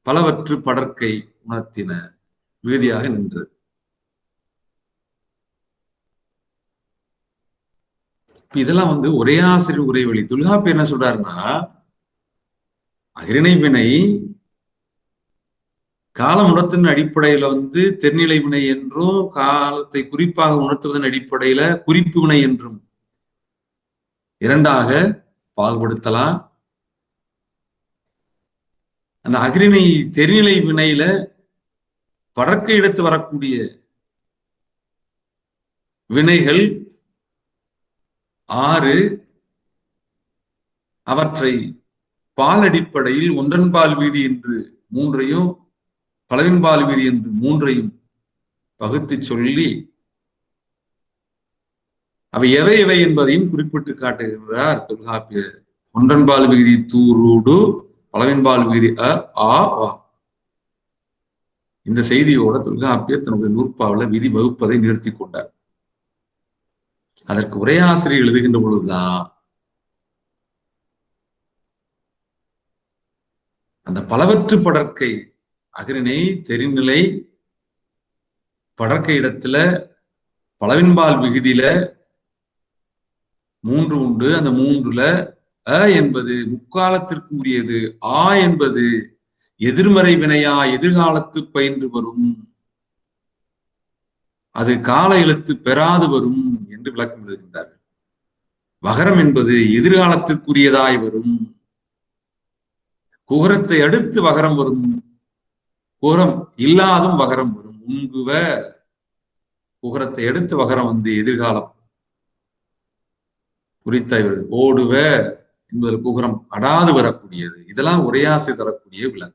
பலவற்று படற்கை உணர்த்தின விகுதியாக நின்றது. இதெல்லாம் ஒரே ஆசிரியர் உரைவழி. தொல்காப்பியர் என்ன சொல்றாருன்னா, அகிரிணை வினை கால உணர்த்தின் அடிப்படையில தெர்நிலை வினை என்றும், காலத்தை குறிப்பாக உணர்த்துவதன் அடிப்படையில குறிப்பு வினை என்றும் இரண்டாக பாகுபடுத்தலாம். அந்த அகிரிணை தெர்நிலை வினையில படற்கை எடுத்து வரக்கூடிய வினைகள் 6, அவற்றை பால் அடிப்படையில் ஒன்றன்பால் வீதி என்று 3ஐயும், பலவின்பால் வீதி என்று 3ஐயும் பகுத்து சொல்லி அவை எவை எவை என்பதையும் குறிப்பிட்டு காட்டுகின்றார் தொல்காப்பியர். ஒன்றன்பால் விகுதி தூரூடு, பலவின்பால் விகுதி ஆ. இந்த செய்தியோட தொல்காப்பியர் தன்னுடைய நூற்பாவில் விதி வகுப்பதை நிறுத்தி கொண்டார். அதற்கு உரையாசிரியர் எழுதுகின்ற பொழுதுதான் அந்த பலவற்று படற்கை அகிரிணை தெரிநிலை படற்கை இடத்துல பலவின்பால் விகுதியில 3 உண்டு. அந்த 3ல அ என்பது முக்காலத்திற்கு உரியது, ஆ என்பது எதிர்மறை வினையா எதிர்காலத்து பயின்று வரும், அது கால எழுத்து பெறாது வரும் என்று விளக்கம் எழுதுகின்றார்கள். வகரம் என்பது எதிர்காலத்திற்குரியதாய் வரும். குகரத்தை அடுத்து வகரம் வரும், குகரம் இல்லாதும் வகரம் வரும். உங்குவ, குகரத்தை அடுத்து வகரம் எதிர்காலம் குறித்தாய் வருது. ஓடுவ என்பதில் குகரம் அடாது வரக்கூடியது. இதெல்லாம் உரையாசை தரக்கூடிய விளக்கம்.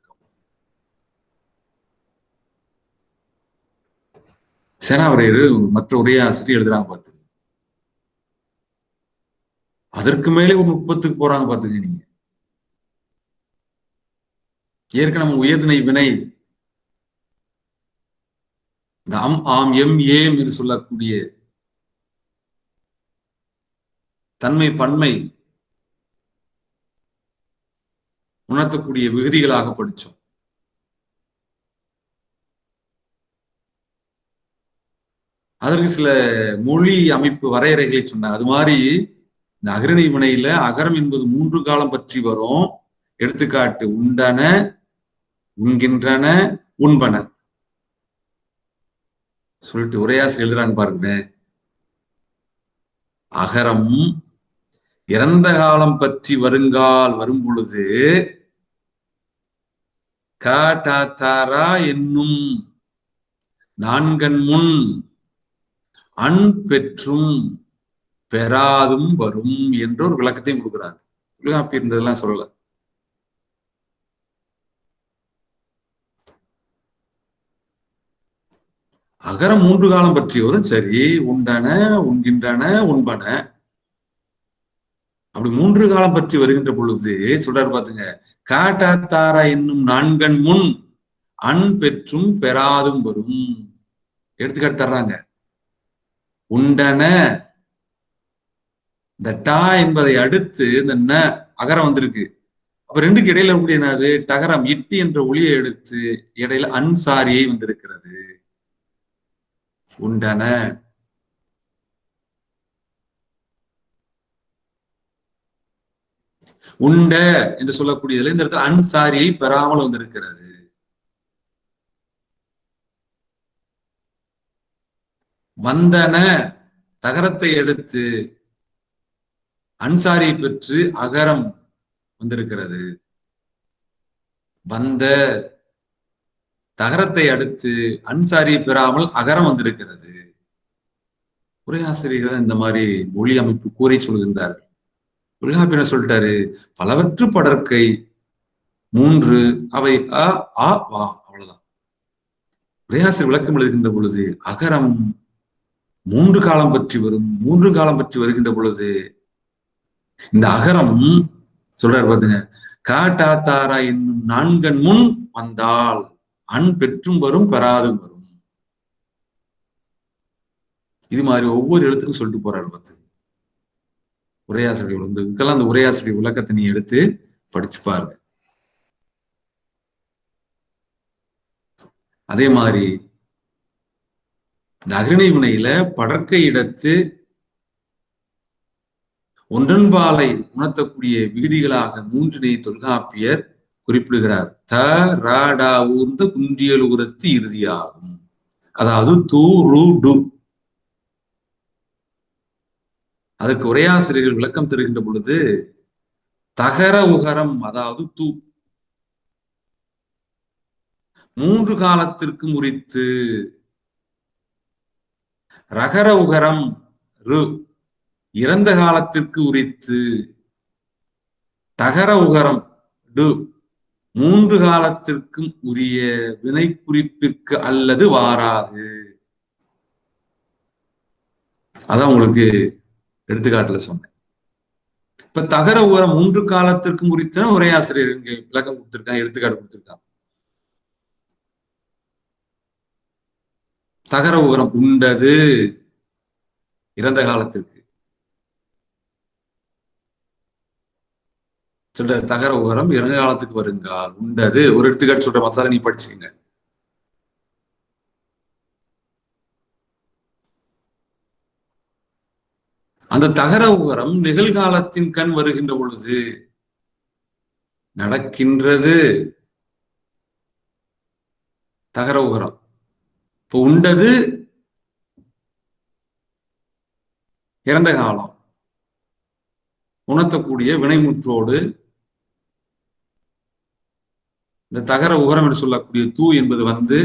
சேனாவரையர் மற்ற உரையாசிரியர் எழுதுறாங்க பார்த்து, அதற்கு மேலே ஒரு நுட்பத்துக்கு போறாங்க பாத்துங்க. நீங்க ஏற்கனவே நம்ம உயர்திணை வினை இந்த அம் ஆம் எம் ஏம் என்று சொல்லக்கூடிய தன்மை பன்மை உணர்த்தக்கூடிய விகுதிகளாக படிச்சோம். அதற்கு சில மொழி அமைப்பு வரையறைகளை சொன்னாங்க. அது மாதிரி இந்த அகிரிணை வினையில அகரம் என்பது 3 காலம் பற்றி வரும். எடுத்துக்காட்டு உண்டன, உண்கின்றன, உண்பன சொல்லிட்டு உரையாசிரியர் எழுதுறாங்க பாருங்க. அகரம் இறந்த காலம் பற்றி வருங்கால் வரும் பொழுது காட்டாரா என்னும் 4 முன் அன் பெற்றும் பெறாதும் வரும் என்ற ஒரு விளக்கத்தையும் கொடுக்குறாங்க. தொல்காப்பியர் இருந்ததெல்லாம் சொல்லல. அகரம் 3 காலம் பற்றி வரும். சரி, உண்டன, உண்கின்றன, உண்பன, அப்படி 3 காலம் பற்றி வருகின்ற பொழுது சொல்றாரு பாத்துங்க. காட்டாரா என்னும் 4 முன் அன் பெற்றும் பெறாதும் வரும். எடுத்துக்காட்டு தர்றாங்க. உண்டன, இந்த டா என்பதை அடுத்து இந்த ந அகரம் வந்திருக்கு. அப்ப 2க்கு இடையில இருக்கக்கூடிய என்னது டகரம் இட்டி என்ற ஒளியை எடுத்து இடையில அன்சாரியை வந்திருக்கிறது. உண்டன, உண்ட என்று சொல்லக்கூடியதுல இந்த இடத்துல அன்சாரியை பெறாமல் வந்திருக்கிறது. வந்தன தகரத்தை எடுத்து அன்சாரி பெற்று அகரம் வந்திருக்கிறது. வந்த தகரத்தை அடுத்து அன்சாரி பெறாமல் அகரம் வந்திருக்கிறது. உரையாசிரியர்கள் இந்த மாதிரி மொழி அமைப்பு கூறி சொல்கின்றார்கள். தொல்காப்பியர் சொல்லிட்டாரு, பலவற்று படற்கை 3 அவை அ ஆ வா, அவ்வளவுதான். உரையாசிரியர் விளக்கம் எழுதுகின்ற பொழுது அகரம் 3 காலம் பற்றி வரும். 3 காலம் பற்றி வருகின்ற பொழுது இந்த அகரம் சொல்றாரு பாத்துங்க, காட்டாத்தாரா என்னும் 4 முன் வந்தால் அன் பெற்றும் வரும் பெறாதும் வரும். இது மாதிரி ஒவ்வொரு எழுத்துக்கும் சொல்லிட்டு போறாரு பார்த்து. உரையாசிரியர் இதெல்லாம் அந்த உரையாசிரியர் விளக்கத்தை நீ எடுத்து படிச்சு பாருங்க. அதே மாதிரி இந்த அகரணை வினையில படற்கை இடத்து ஒன்றன்பாலை உணர்த்தக்கூடிய விகுதிகளாக 3 தொல்காப்பியர் குறிப்பிடுகிறார். த ரா ஊர்ந்த குன்றியல் உரத்து இறுதியாகும். அதாவது து ரு டு. அதுக்கு உரையாசிரியர்கள் விளக்கம் தருகின்ற பொழுது தகர உகரம், அதாவது து 3 காலத்திற்கு உரித்து, ரகர உகரம் ரு இறந்த காலத்திற்கு உரித்து, டகர உகரம் டு 3 காலத்திற்கும் உரிய வினை குறிப்பிற்கு அல்லது வாராது. அதான் உங்களுக்கு எடுத்துக்காட்டுல சொன்னேன். இப்ப தகர உகரம் 3 காலத்திற்கும் உரித்த உரையாசிரியர் இங்க விளக்கம் கொடுத்திருக்காங்க, எடுத்துக்காட்டு கொடுத்திருக்காங்க. தகர உகரம் உண்டது இறந்த காலத்திற்கு சொல்ற, தகர உகரம் இறந்த காலத்துக்கு வருங்கால் உண்டது. ஒரு எடுத்துக்காட்டு சொல்ற, மசாலா நீ படிச்சுக்கங்க. அந்த தகர உகரம் நிகழ்காலத்தின் கண் வருகின்ற பொழுது நடக்கின்றது தகர உகரம். இப்ப உண்டது இறந்த காலம் உணர்த்தக்கூடிய வினைமுற்றோடு இந்த தகர உகரம் என்று சொல்லக்கூடிய தூ என்பது வந்து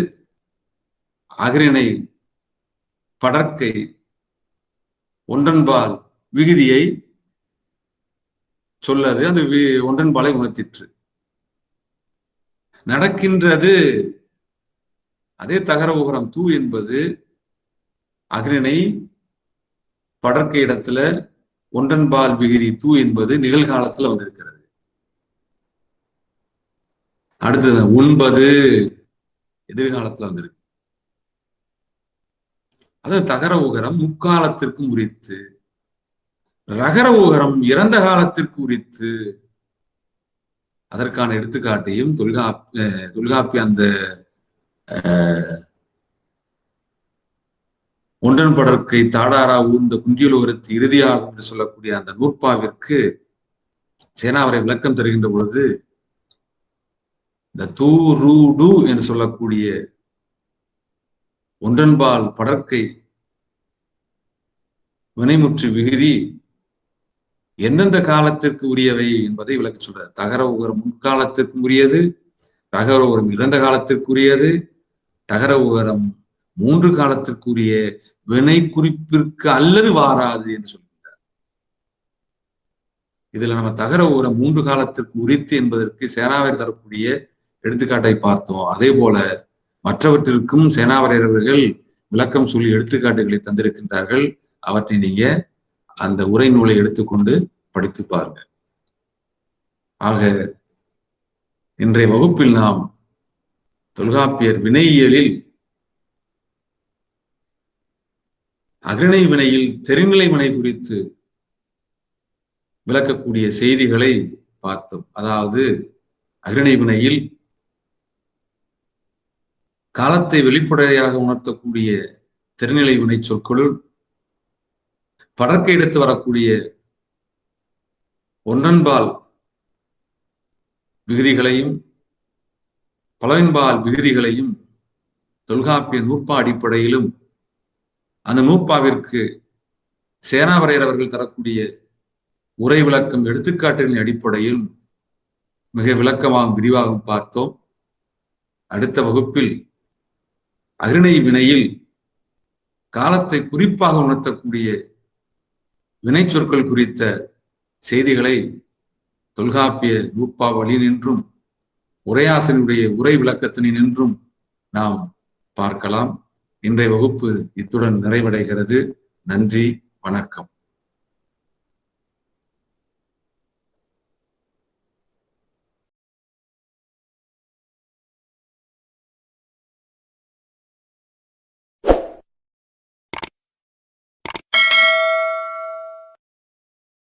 அகரிணை படற்கை ஒன்றன்பால் விகுதியை சொல்லது. அந்த ஒன்றன்பாலை உணர்த்திற்று. நடக்கின்றது அதே தகர உகரம் தூ என்பது அகரிணை படற்கை இடத்துல ஒன்றன்பால் விகுதி தூ என்பது நிகழ்காலத்துல வந்திருக்கிறது. அடுத்தது உண்பது எதிர்காலத்துல வந்திருக்கு. அது தகர உகரம் முக்காலத்திற்கும் உரித்து, ரகர உகரம் இறந்த காலத்திற்கு உரித்து. அதற்கான எடுத்துக்காட்டையும் தொல்காப்பிய அந்த ஒன்றன் படற்கை தாடாரா ஊர்ந்த குண்டியல் உகரத்து இறுதியாகும் என்று சொல்லக்கூடிய அந்த நூற்பாவிற்கு சேனாவரை விளக்கம் தருகின்ற பொழுது இந்த தூ ரூ டு என்று சொல்லக்கூடிய ஒன்றன்பால் படற்கை வினைமுற்று விகுதி எந்தெந்த காலத்திற்கு உரியவை என்பதை விளக்க சொல்றார். தகர உகரம் முற்காலத்திற்கும் உரியது, ரகர உகரம் இறந்த காலத்திற்குரியது, தகர உகரம் 3 காலத்திற்குரிய வினை குறிப்பிற்கு அல்லது வாராது என்று சொல்கிறார். இதுல நம்ம தகர உகரம் 3 காலத்திற்கு உரித்து என்பதற்கு சேனாவரையர் தரக்கூடிய எடுத்துக்காட்டை பார்த்தோம். அதே போல மற்றவற்றிற்கும் சேனாவரையர்கள் விளக்கம் சொல்லி எடுத்துக்காட்டுகளை தந்திருக்கின்றார்கள். அவற்றை நீங்க அந்த உரை நூலை எடுத்துக்கொண்டு படித்து பாருங்க. ஆக இன்றைய வகுப்பில் நாம் தொல்காப்பியர் வினையியலில் அகரணை வினையில் தெரிநிலை வினை குறித்து விளக்கக்கூடிய செய்திகளை பார்த்தோம். அதாவது அகரணை வினையில் காலத்தை வெளிப்படையாக உணர்த்தக்கூடிய தெரிநிலை வினை சொற்களுள் படற்கை எடுத்து வரக்கூடிய ஒன்றன்பால் விகுதிகளையும் பலவின்பால் விகுதிகளையும் தொல்காப்பிய நூற்பா அடிப்படையிலும் அந்த நூற்பாவிற்கு சேனாவரையர் அவர்கள் தரக்கூடிய உரை விளக்கம் எடுத்துக்காட்டுகளின் அடிப்படையில் மிக விளக்கமாக விரிவாக பார்த்தோம். அடுத்த வகுப்பில் அகிரிணை வினையில் காலத்தை குறிப்பாக உணர்த்தக்கூடிய வினை சொற்கள் குறித்த செய்திகளை தொல்காப்பிய நூற்பா வழி நின்றும் உரையாசிரியருடைய உரை விளக்கத்தினை நின்றும் நாம் பார்க்கலாம். இன்றைய வகுப்பு இத்துடன் நிறைவடைகிறது. நன்றி, வணக்கம்.